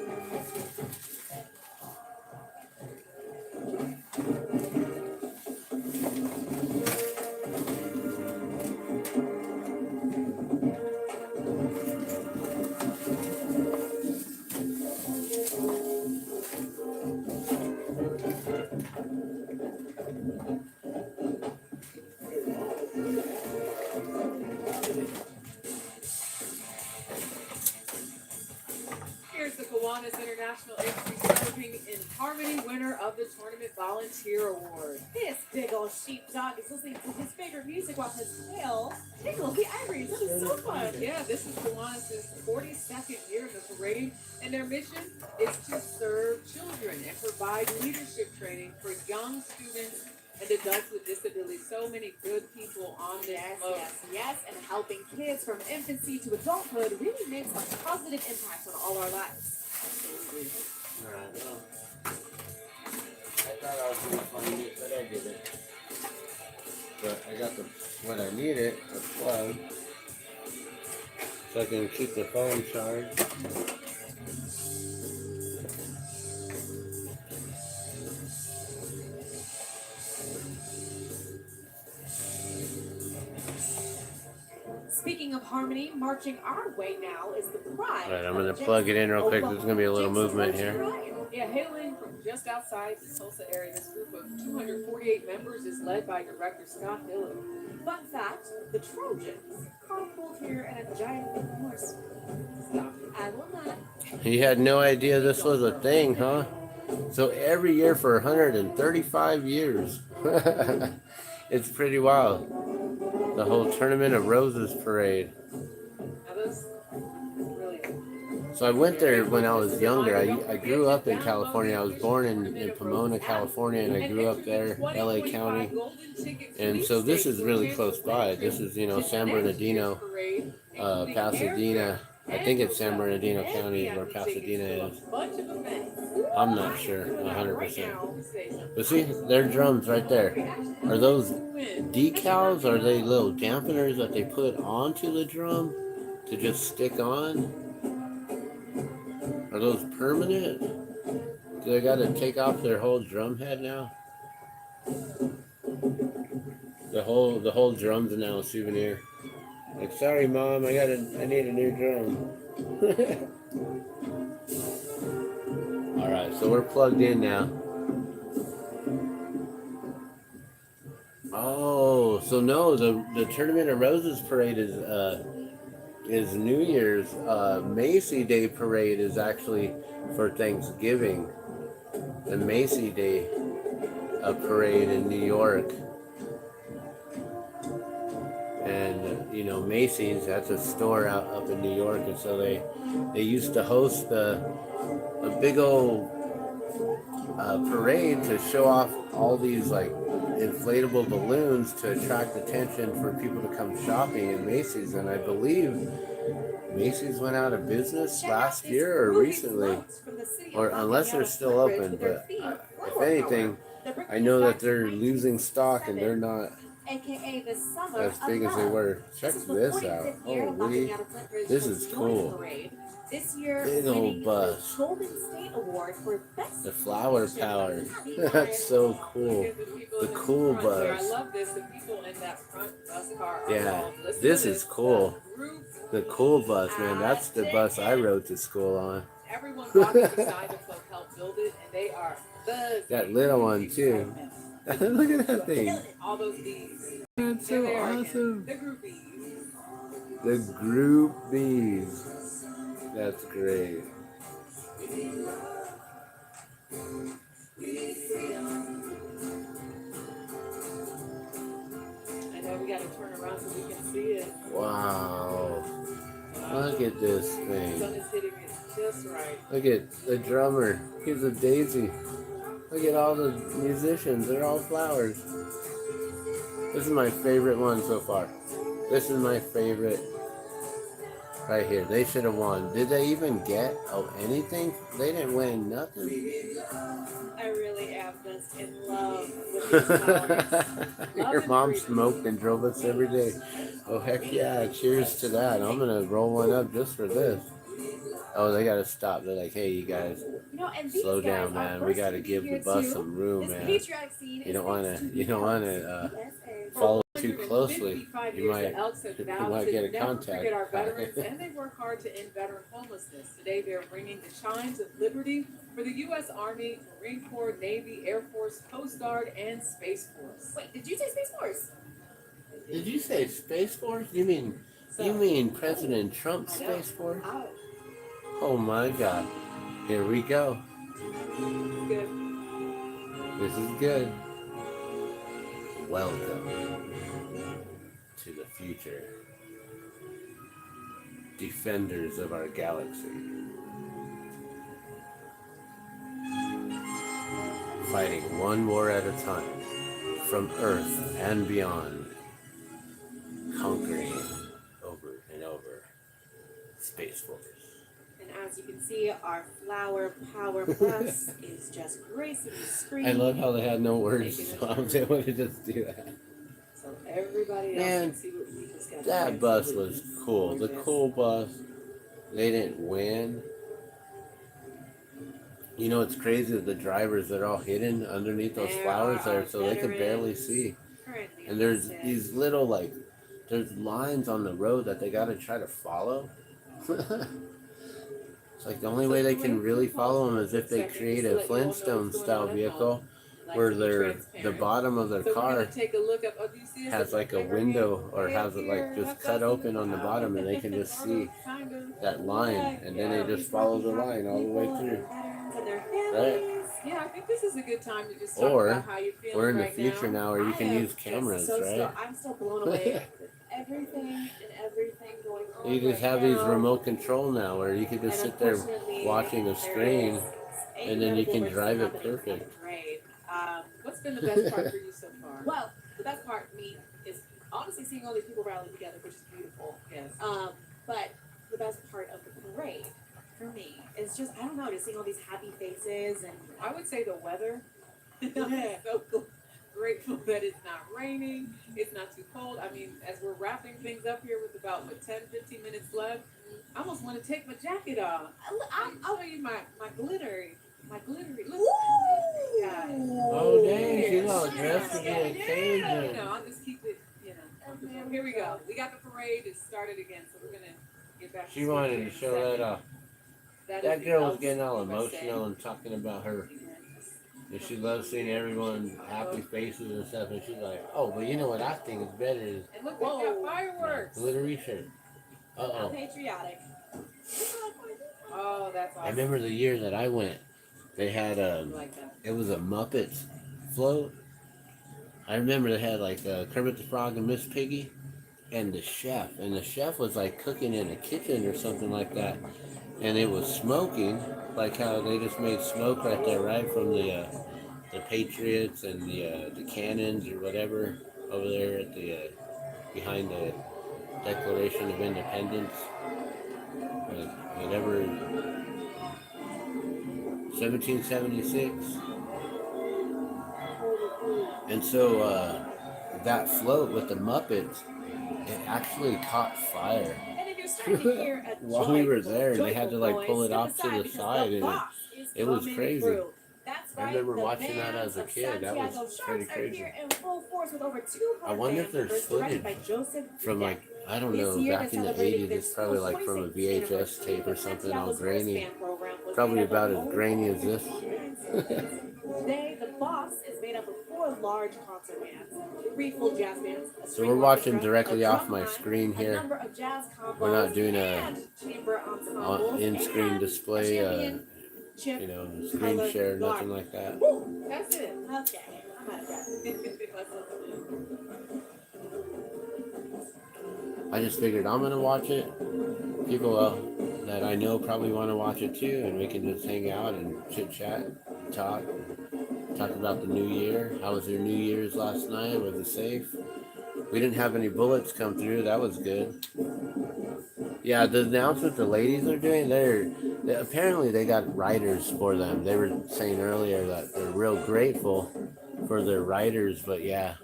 Kiwanis International entry serving in Harmony, winner of the Tournament Volunteer Award. This big old sheepdog is listening to his favorite music while his tail tickles the ivories. That is so fun. Yeah, this is Kiwanis' 42nd year in the parade, and their mission is to serve children and provide leadership training for young students and adults with disabilities. So many good people on this float. Yes, and helping kids from infancy to adulthood really makes a positive impact on all our lives. Alright, well, I thought I was going to find it, but I didn't. But I got what I needed, the plug, so I can keep the phone charged. Speaking of harmony, marching our way now is the pride. Alright, I'm going to plug it in real quick. There's going to be a little movement here. Yeah, hailing from just outside the Tulsa area, this group of 248 members is led by director Scott Hillary. Fun fact, the Trojans carpooled here in a giant pink horse. Stop. I will not. You had no idea this was a thing, huh? So every year for 135 years. It's pretty wild. The whole Tournament of Roses parade. Now those really. So I went there when I was younger. I grew up in California. I was born in Pomona, California, and I grew up there, LA County. And so this is really close by. This is, San Bernardino, Pasadena. I think it's San Bernardino County where Pasadena is. I'm not sure, 100%. But see, they're drums right there. Are those decals? Are they little dampeners that they put onto the drum to just stick on? Are those permanent? Do they got to take off their whole drum head now? The whole drum's now a souvenir. Like, sorry, Mom, I need a new drum. All right, so we're plugged in now. Oh, so no, the Tournament of Roses parade is New Year's. Macy Day parade is actually for Thanksgiving. The Macy Day parade in New York. And Macy's, that's a store up in New York, and so they used to host a big old parade to show off all these like inflatable balloons to attract attention for people to come shopping in Macy's. And I believe Macy's went out of business last year or recently, or unless they're still open. But if anything, I know that they're losing stock and they're not AKA the summer as big as they were. Check this out. Holy, this is cool. This year, big old bus. the Golden State Award for Best The flower power. That's so cool. The cool I bus. love this. The people in that front bus car. Yeah, this is cool. The cool bus, man. That's the bus I rode to school on. Everyone walking beside the folk helped build it, and they are buzzing. That little one too. Look at that thing. All those bees. That's so awesome. The groupies. The groupies. That's great. I know we gotta turn around so we can see it. Wow. Look at this The sun thing. is hitting it just right. Look at the drummer. He's a daisy. Look at all the musicians. They're all flowers. This is my favorite one so far. This is my favorite right here. They should have won. Did they even get anything? They didn't win nothing. I really am just in love with these flowers. Your mom smoked and drove us every day. Oh, heck yeah. Cheers to that. I'm going to roll one up just for this. Oh, they got to stop. They're like, hey, you guys, And these slow guys down, are man. We first got to to be give the here bus too. some room, This man. patriotic scene You don't is want to follow too closely. You might get a contact. Forget our veterans, and they work hard to end veteran homelessness. Today, they're bringing the shines of liberty for the U.S. Army, Marine Corps, Navy, Air Force, Coast Guard, and Space Force. Wait, did you say Space Force? Did you say Space Force? You mean President Trump's Space Force? Oh my God. Here we go. Good. This is good. Welcome to the future. Defenders of our galaxy. Fighting one war at a time. From Earth and beyond. Conquering over and over. Space Force. And as you can see, our Flower Power Plus is just gracing the screen. I love how they had no words, so I was able to just do that. So everybody else Man, can see what we just got. that bus was cool. The cool bus. They didn't win. You know, it's crazy that the drivers, they're all hidden underneath those flowers there, so they could barely see. And there's these little, like, there's lines on the road that they got to try to follow. It's like the only way they can really follow them is if they create a Flintstone style vehicle where the bottom of their car has like a window or has it like just cut open on the bottom and they can just see that line and then they just follow the line all the way through. Right? Yeah, I think this is a good time to just talk about how you're feeling. We're in the right future now where you can use cameras, right? I'm still blown away with everything going on. You just have these remote control now where you can just sit there watching a screen and then you can drive it perfect. What's been the best part for you so far? Well, the best part for me is honestly seeing all these people rally together, which is beautiful. Yes. But the best part of the parade for me is just, I don't know, just seeing all these happy faces and I would say the weather. I'm so grateful that it's not raining, it's not too cold. I mean, as we're wrapping things up here with about 10-15 minutes left, I almost want to take my jacket off. I'll show you my glittery. Look. Oh, dang, she's all dressed to be a Cajun. You know, I'll just keep it, you know. Here we go. We got the parade. It started again, so we're going to get back to She wanted to show that off. That girl was getting all emotional and talking about her. And she loves seeing everyone happy faces and stuff. And she's like, oh, but you know what I think is better is and look, we got fireworks. glittery shirt. Uh-oh. patriotic. Oh, that's awesome. I remember the year that I went, they had it was a Muppets float. I remember they had like Kermit the Frog and Miss Piggy and the chef. And the chef was like cooking in a kitchen or something like that. And it was smoking, like how they just made smoke right there, right from the Patriots and the cannons or whatever over there at the behind the Declaration of Independence, whatever, 1776. And so that float with the Muppets, it actually caught fire. While we were there, and they had to like pull it off to the side, and it was crazy. I remember watching that as a kid. That was pretty crazy. I wonder if there's footage from like, I don't know, back in the 80s. It's probably like from a VHS tape or something, all grainy. Probably about as grainy as this. Today, the boss is made up of 4 large concert bands, 3 full jazz bands. So we're watching directly off my screen here. We're not doing a in-screen display, you know, screen share, nothing like that. That's it. Okay, I'm out of breath. I just figured I'm gonna watch it. People that I know probably want to watch it too, and we can just hang out and chit chat, talk about the new year. How was your New Year's last night? Was it safe? We didn't have any bullets come through. That was good. Yeah, the announcement the ladies are doing, they apparently they got writers for them. They were saying earlier that they're real grateful for their writers, but yeah.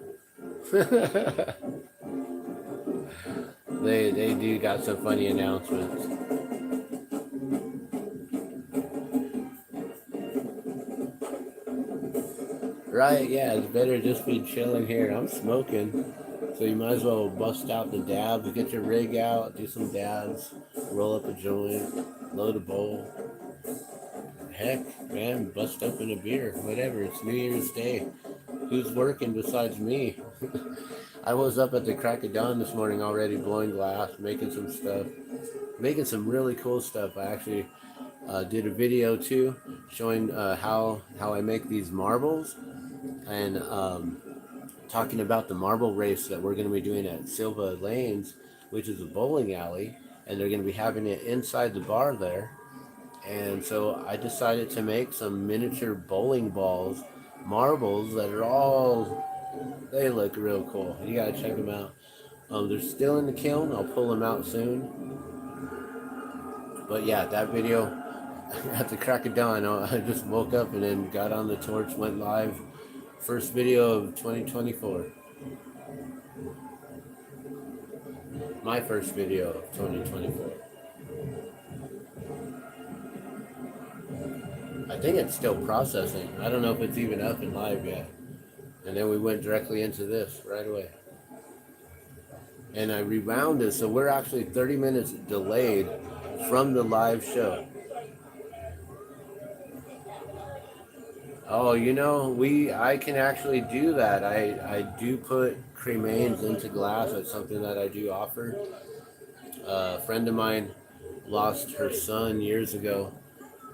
They do got some funny announcements. Right, yeah, it's better just be chilling here. I'm smoking, so you might as well bust out the dabs, get your rig out, do some dabs, roll up a joint, load a bowl. Heck, man, bust open a beer, whatever. It's New Year's Day. Who's working besides me? I was up at the crack of dawn this morning already, blowing glass, making some stuff, making some really cool stuff. I actually did a video too, showing how I make these marbles, and talking about the marble race that we're going to be doing at Silva Lanes, which is a bowling alley, and they're going to be having it inside the bar there. And so I decided to make some miniature bowling balls, marbles that are all, they look real cool. You got to check them out. They're still in the kiln. I'll pull them out soon. But yeah, that video, at the crack of dawn, I just woke up and then got on the torch, went live. First video of 2024. My first video of 2024. I think it's still processing. I don't know if it's even up and live yet. And then we went directly into this right away. And I rewound it, so we're actually 30 minutes delayed from the live show. Oh, you know, I can actually do that. I do put cremains into glass. That's something that I do offer. A friend of mine lost her son years ago,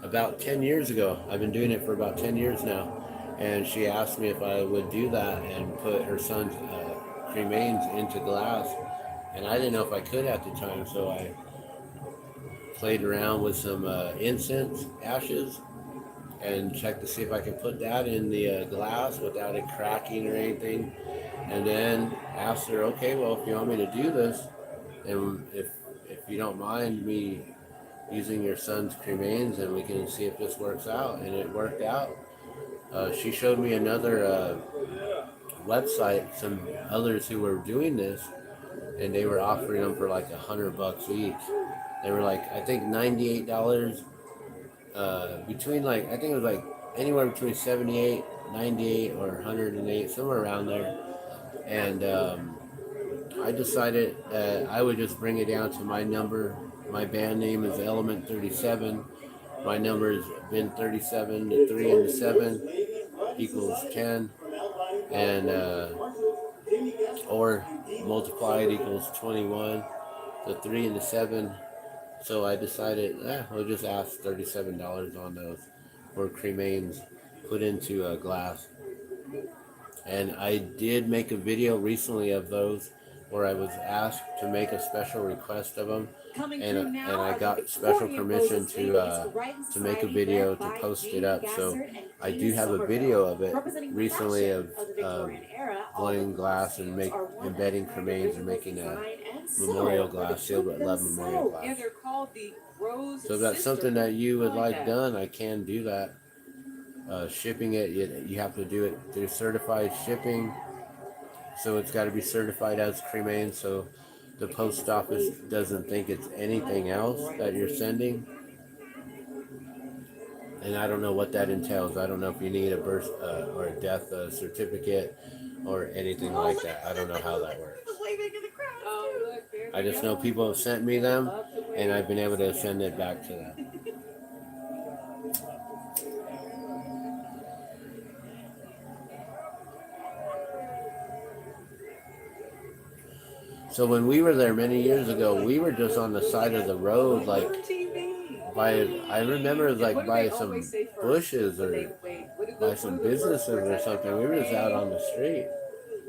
about 10 years ago. I've been doing it for about 10 years now. And she asked me if I would do that and put her son's cremains into glass. And I didn't know if I could at the time, so I played around with some incense ashes and checked to see if I could put that in the glass without it cracking or anything. And then asked her, okay, well, if you want me to do this, and if you don't mind me using your son's cremains, and we can see if this works out. And it worked out. She showed me another website, some others who were doing this, and they were offering them for like $100 each. They were like, I think $98, between like, I think it was like anywhere between 78, 98, or 108, somewhere around there. And I decided that I would just bring it down to my number. My band name is Element 37. My number has been 37. The 3 and the 7 equals 10. And or multiplied equals 21. The 3 and the 7. So I decided, we'll just ask $37 on those for cremains put into glass. And I did make a video recently of those where I was asked to make a special request of them, and I got special permission to make a video to post it up. So I do have a video of it recently of blowing glass and embedding cremains and making a memorial glass, Silver Love memorial glass. And they're called the Rose. So if that's something that you would like done, I can do that. Shipping it, you have to do it through certified shipping. So it's got to be certified as cremains, so the post office doesn't think it's anything else that you're sending. And I don't know what that entails. I don't know if you need a birth or a death certificate or anything like that. I don't know how that works. I just know people have sent me them, and I've been able to send it back to them. So when we were there many years ago, we were just on the side of the road, like I remember it was like by some bushes or by some businesses or something. We were just out on the street.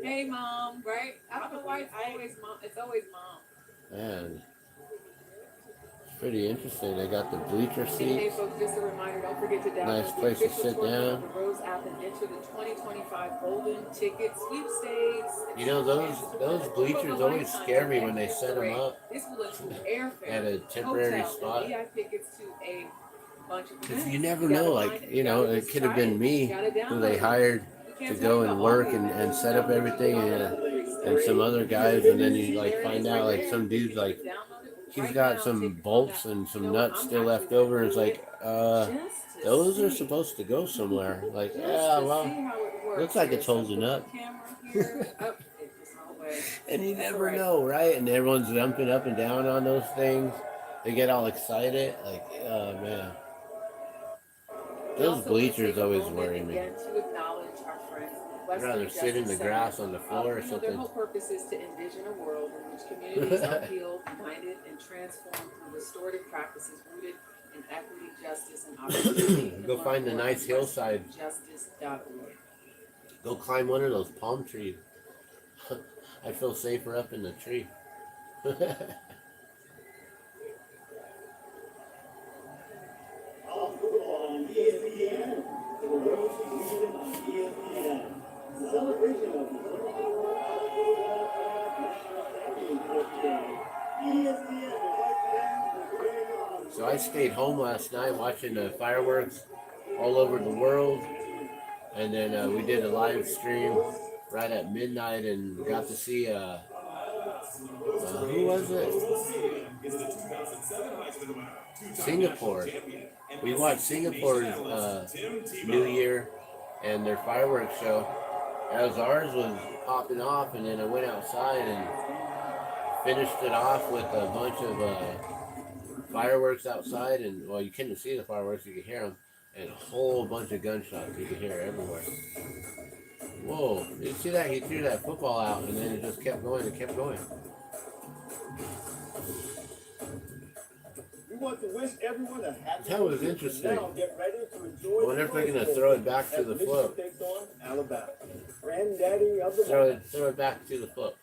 Hey, Mom, right? I don't know why it's always Mom. It's always Mom. Man, it's pretty interesting. They got the bleacher Hey, seats. folks, just a reminder, don't forget to download Nice place to sit down. the Rose app and enter the 2025 Golden Ticket Sweepstakes. You know, those bleachers always scare me when they set them up This will include airfare, at a temporary hotel, spot. and VIP tickets to a bunch of Because events. you never know, like, you know, it could have been me who they hired to go and work and set up everything, and some other guys, and then you like find out like some dude's like, he's got some bolts and some nuts still left over, and it's like, those are supposed to go somewhere. Like, yeah, well, looks like it's holding up. And you never know, right? And everyone's jumping up and down on those things. They get all excited, like, oh man. Those bleachers always worry me. I'd rather sit in the grass on the floor or Their something. whole purpose is to envision a world in which communities are healed, united, and transformed through restorative practices rooted in equity, justice, and opportunity. Go find a nice hillside. Justice.org. Go climb one of those palm trees. I feel safer up in the tree. All football on ESPN. The World Series on ESPN. Celebration of the 2024 National Championship Day. ESPN invites fans to bring on. So I stayed home last night watching the fireworks all over the world. And then we did a live stream right at midnight and got to see, who was it? Singapore. We watched Singapore's New Year and their fireworks show. As ours was popping off, and then I went outside and finished it off with a bunch of fireworks outside. And, well, you couldn't see the fireworks, you could hear them. And a whole bunch of gunshots you could hear everywhere. Whoa, did you see that? He threw that football out and then it just kept going and kept going. We want to wish everyone a happy That was New Year. interesting. Now get ready to enjoy I wonder if they're going to throw it back to the Michigan float. takes on Alabama. Granddaddy of the Throw it back to the float.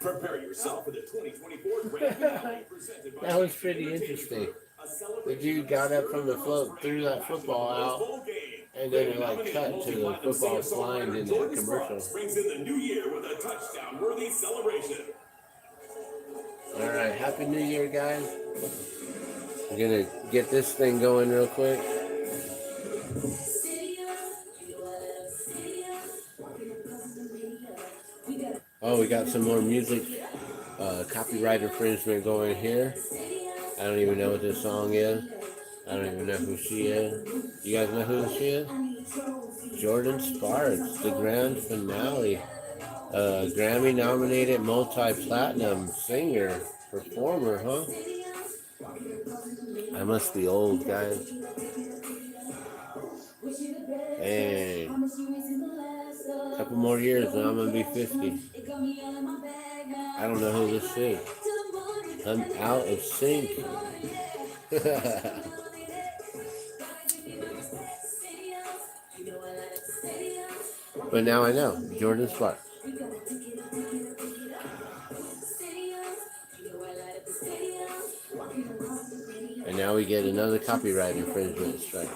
Prepare yourself for the 2024 Grand Finale presented by That was pretty interesting. The dude got up from the float, threw that football out, and then it like cut to the football flying in the commercial. Brings in the new year with a touchdown-worthy celebration. All right, Happy New Year, guys. I'm gonna get this thing going real quick. Oh, we got some more music, copyright infringement going here. I don't even know what this song is. I don't even know who she is. You guys know who she is? Jordan Sparks, the grand finale. Grammy-nominated multi-platinum singer, performer, huh? I must be old, guys. Hey, a couple more years and I'm gonna be 50. I don't know who this is. I'm out of sync. But now I know. Jordan Sparks. And now we get another copyright infringement strike.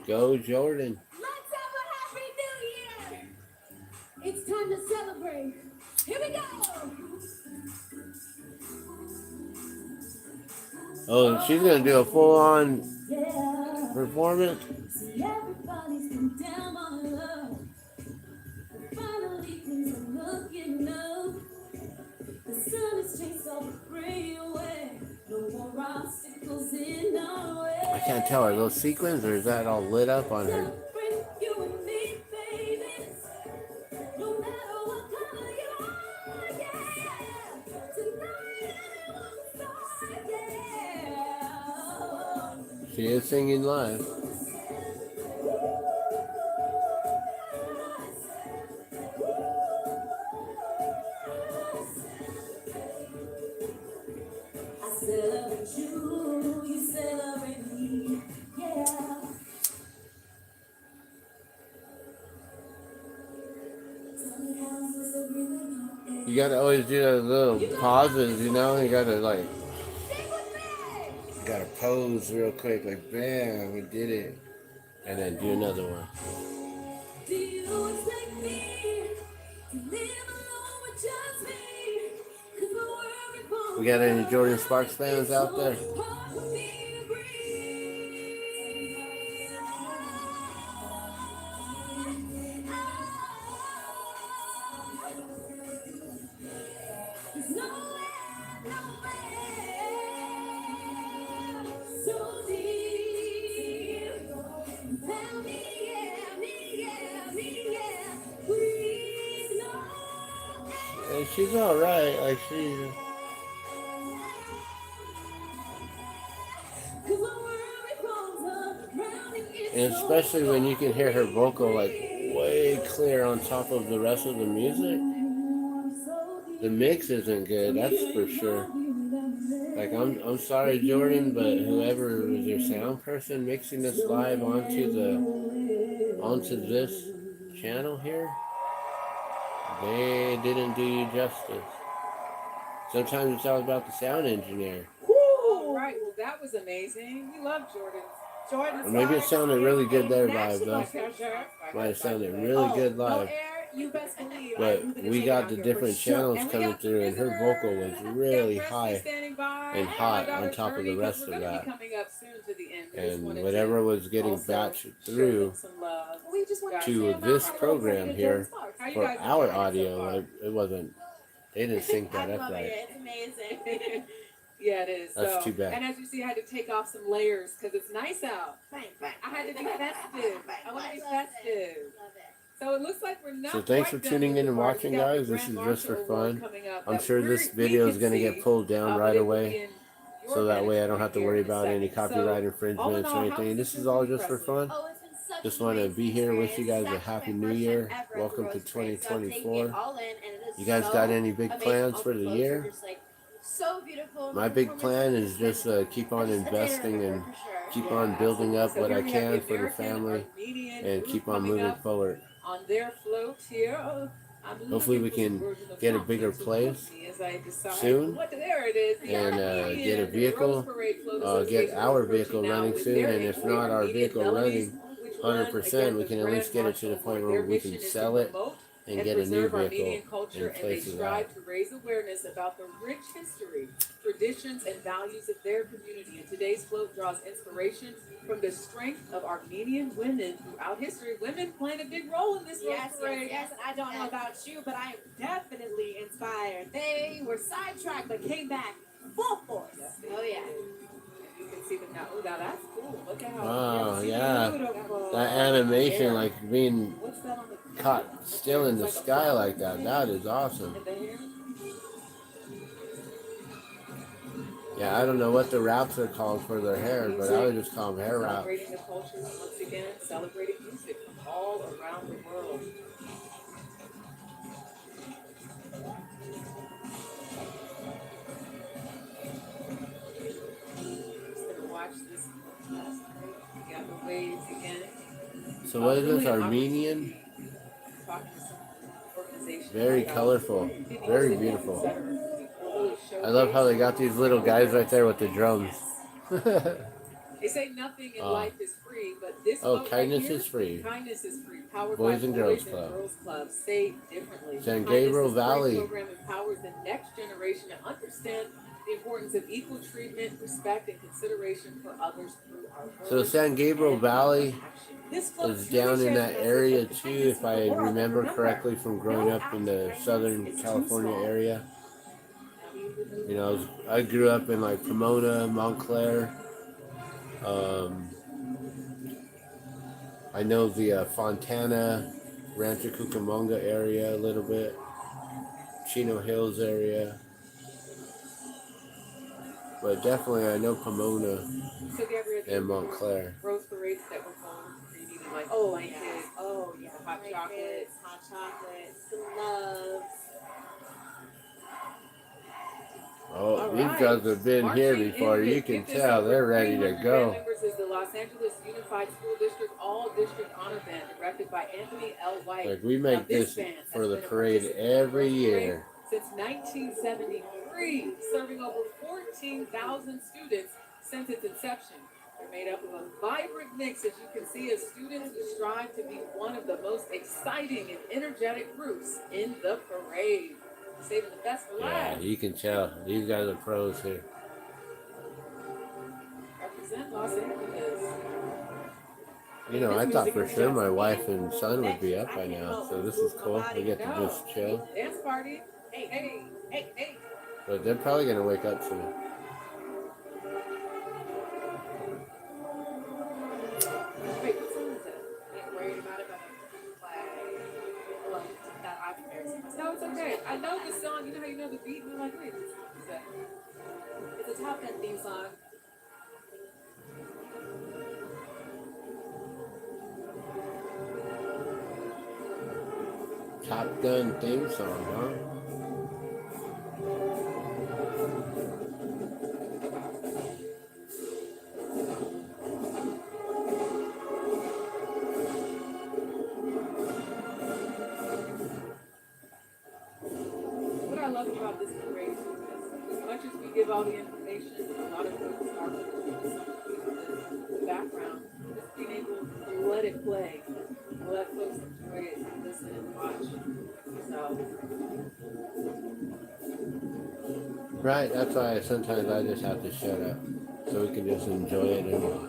Go Jordan. Let's have a happy new year! It's time to celebrate. Here we go! Oh, she's gonna do a full-on performance. Everybody's been down on love. Finally things are looking up. The sun has chased all the gray away. No more obstacles in our way. I can't tell, are those sequins or is that all lit up on her? Celebrate you and me, baby. No matter what color you are, yeah. Tonight everyone's yeah. She is singing live. I celebrate you, you celebrate me, yeah. You gotta always do those little pauses, you know? You gotta like, gotta pose real quick, like bam, we did it. And then do another one. Do you expect me to live alone with just me? 'Cause my worry won't We got any Jordan Sparks fans out there? part with me and breathe. There's nowhere so deep. Tell me, yeah, we know. And she's alright, like she's... And especially when you can hear her vocal like way clear on top of the rest of the music. The mix isn't good, that's for sure. Like I'm sorry, Jordan, but whoever was your sound person mixing this live onto this channel here, they didn't do you justice. Sometimes it's all about the sound engineer. All right, well that was amazing. We love Jordan. Or maybe it sounded really good there live, though. Might have sounded really good live. You best believe. But we got the different channels coming through, and her vocal was really high and hot on top of the rest of that. And whatever was getting batched through to this program here for our audio, it wasn't. They didn't sync that up right. It's amazing. Yeah, it is. That's too bad. And as you see, I had to take off some layers because it's nice out. I had to be festive. I want to be festive. So it looks like we're not. So thanks for tuning in and watching, guys. This is just for fun. I'm sure this video is going to get pulled down right away. So that way I don't have to worry about any copyright infringements or anything. This is all just for fun. Just want to be here, wish you guys a happy new year. Welcome to 2024. You guys got any big plans for the year? So beautiful. My big plan is just keep on investing and keep on building up what I can for the family and keep on moving forward. On their float here. Hopefully we can get a bigger place soon and get a vehicle, get our vehicle running soon, and if not our vehicle running 100%, we can at least get it to the point where we can sell it and get a new vehicle in place of that. To raise awareness about the rich history, traditions, and values of their community. And today's float draws inspiration from the strength of Armenian women throughout history. Women playing a big role in this parade. Yes, and I don't know about you, but I am definitely inspired. They were sidetracked, but came back full force. Oh yeah. You can see them now. Oh, now that's cool. Look at how. Oh yeah, that animation, like being caught still in the sky like that. That is awesome. Yeah, I don't know what the wraps are called for their hair, but I would just call them hair wraps. Celebrating the culture once again, celebrating music from all around the world. Just gonna watch this last night. We got the waves again. So what is this, Armenian? Very colorful, very beautiful. I love how they got these little guys right there with the drums. They say nothing in life is free, but this kindness is free. Kindness is free. Powered Boys by and Girls Club. Say differently. San Gabriel Valley. This program empowers the next generation to understand the importance of equal treatment, respect, and consideration for others through our words. So San Gabriel Valley is down in that area too, if I remember correctly from growing up in the Southern California area. You know, I grew up in like Pomona, Montclair. I know the Fontana, Rancho Cucamonga area a little bit, Chino Hills area. But definitely I know Pomona and Montclair. Rose parades that were called creating like, oh yeah, hot chocolate, loves. Oh, these guys have been here before. You can tell they're ready to go. Members is the Los Angeles Unified School District All-District Honor Band, directed by Anthony L. White. Like we make this for the parade every year. Since 1973, serving over 14,000 students since its inception. They're made up of a vibrant mix, as you can see, of students who strive to be one of the most exciting and energetic groups in the parade. Saving the best for last. Yeah, you can tell. These guys are pros here. Represent Los Angeles. You know, I thought for sure my wife and son would be up by now, so this is cool. We get to just chill. Dance party. Hey. But they're probably going to wake up soon. Wait, what song is that? Ain't worried about it, but no, it's okay. I know the song. You know how you know the beat? And I'm like, wait, what song is that? It's a Top Gun theme song. Top Gun theme song, huh? information. A lot of folks are in the background. Just being able to let it play. Let folks enjoy it and listen and watch. So Right, that's why sometimes I just have to shut up so we can just enjoy it and watch.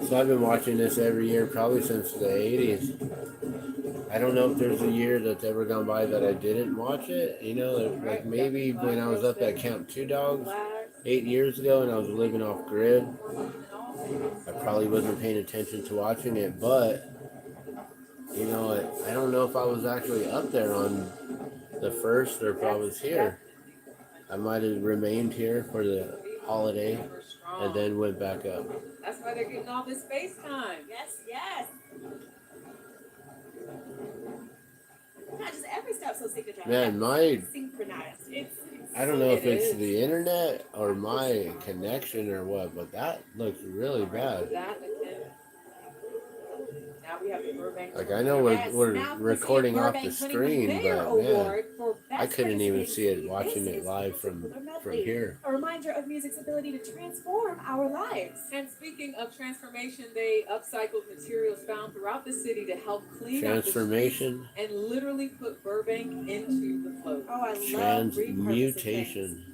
So I've been watching this every year probably since the 80s. I don't know if there's a year that's ever gone by that I didn't watch it. You know, like maybe when I was up at Camp Two Dogs 8 years ago and I was living off grid, I probably wasn't paying attention to watching it. But, you know, I don't know if I was actually up there on the first or if I was here. I might have remained here for the holiday and then went back up. that's why they're getting all this face time. Yes, yes. Not just every step so signature. Man, synchronized. It's I don't know if it's the internet or my connection or what, but that looks really bad. That again. Now we have the Burbank. Like I know we're recording off the screen, but man, I couldn't even see it watching it live from here. A reminder of music's ability to transform our lives. And speaking of transformation, they upcycled materials found throughout the city to help clean Transformation. up the streets and literally put Burbank into the flow. Oh, I love Transmutation.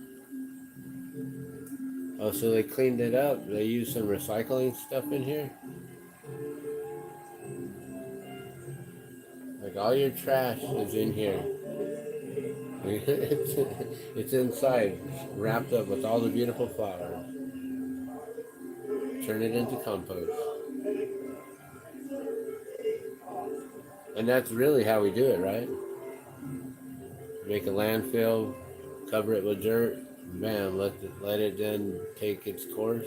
Oh, so they cleaned it up. They used some recycling stuff in here. Like all your trash is in here. It's inside, wrapped up with all the beautiful flowers. Turn it into compost. And that's really how we do it, right? Make a landfill, cover it with dirt, bam, let it then take its course.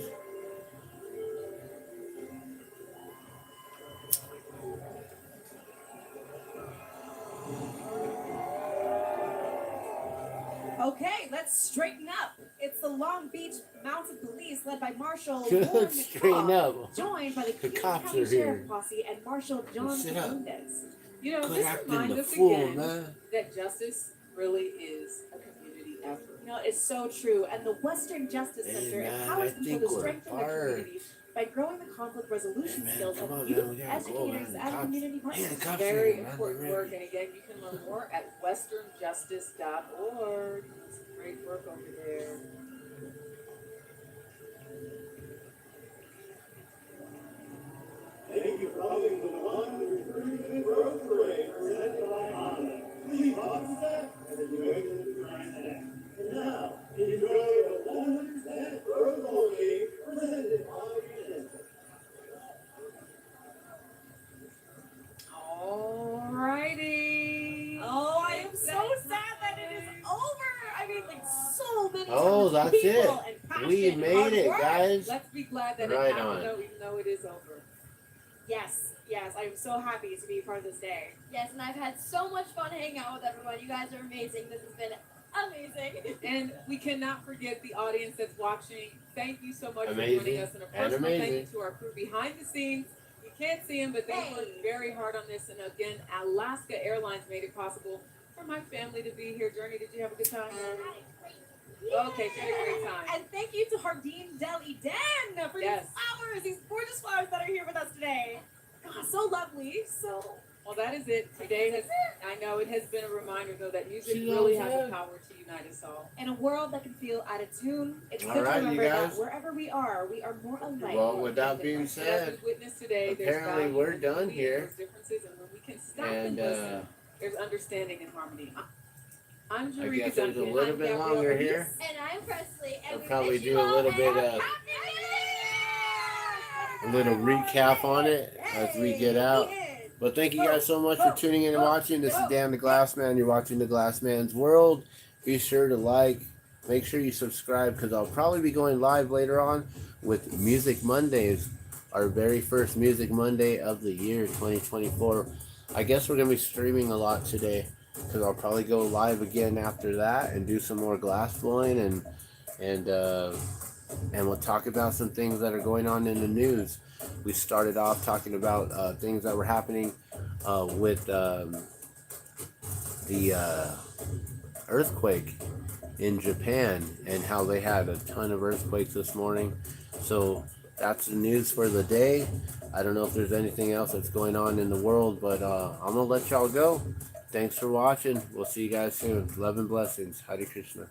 Okay, let's straighten up. It's the Long Beach Mounted Police led by Marshal Straighten up. joined by the King cops County are Sheriff here. Posse and Marshal John Sit up. Fernandez. You know, Quit this acting reminds the us fool, again man. that justice really is a community effort. You know, it's so true. And the Western Justice Hey, Center man, empowers I people think to we're strengthen their fired. communities by growing the conflict resolution Hey, man, skills come of on, youth, man, we gotta go, educators, man. and Cops- community Hey, the partners. cops Very here, man, important they're work, ready. and again, you can learn more at westernjustice.org. Some great work over there. Thank you for coming to the 100th Growth Parade presented by Honda. Please officer and the New England President. And now, enjoy the 100th Growth Parade presented by Honda. Alrighty. Oh, I am so sad that it is over. I mean, like so many Oh, talented that's people it. and passion We and made hard it, work. guys. Let's be glad that Right it happened, on. though, even though it is over. Yes, yes, I am so happy to be part of this day. Yes, and I've had so much fun hanging out with everyone. You guys are amazing. This has been amazing. And we cannot forget the audience that's watching. Thank you so much Amazing. for joining us. And a And personal thank you amazing. to our crew behind the scenes. You can't see them, but they worked very hard on this. And again, Alaska Airlines made it possible for my family to be here. Journey, did you have a good time? Okay, she had a great time. And thank you to Hardin Deli Den for Yes. these flowers, these gorgeous flowers that are here with us today. God, so lovely. So Well, that is it. Today has, I know it has been a reminder, though, that music She really loves has it. the power to unite us all. in a world that can feel out of tune, it's All good right, to you remember guys. that wherever we are more alike. Well, with that being And as said, we witnessed today, there's apparently value we're in done harmony, here. There's differences, and when we can stop and and listen, there's understanding and harmony. I'm I Jarika guess there's a Duncan. little I'm bit Gabrielle longer Reese. here. And I'm Presley. And We'll we probably wish do you a all little bit Happy of New a little recap on it as we get out. But thank you guys so much for tuning in and watching. This is Dan the Glassman. You're watching The Glassman's World. Be sure to like. Make sure you subscribe because I'll probably be going live later on with Music Mondays. Our very first Music Monday of the year, 2024. I guess we're going to be streaming a lot today because I'll probably go live again after that and do some more glass blowing and we'll talk about some things that are going on in the news. We started off talking about things that were happening with the earthquake in Japan and how they had a ton of earthquakes this morning. So that's the news for the day. I don't know if there's anything else that's going on in the world, but I'm gonna let y'all go. Thanks for watching. We'll see you guys soon. Love and blessings. Hare Krishna.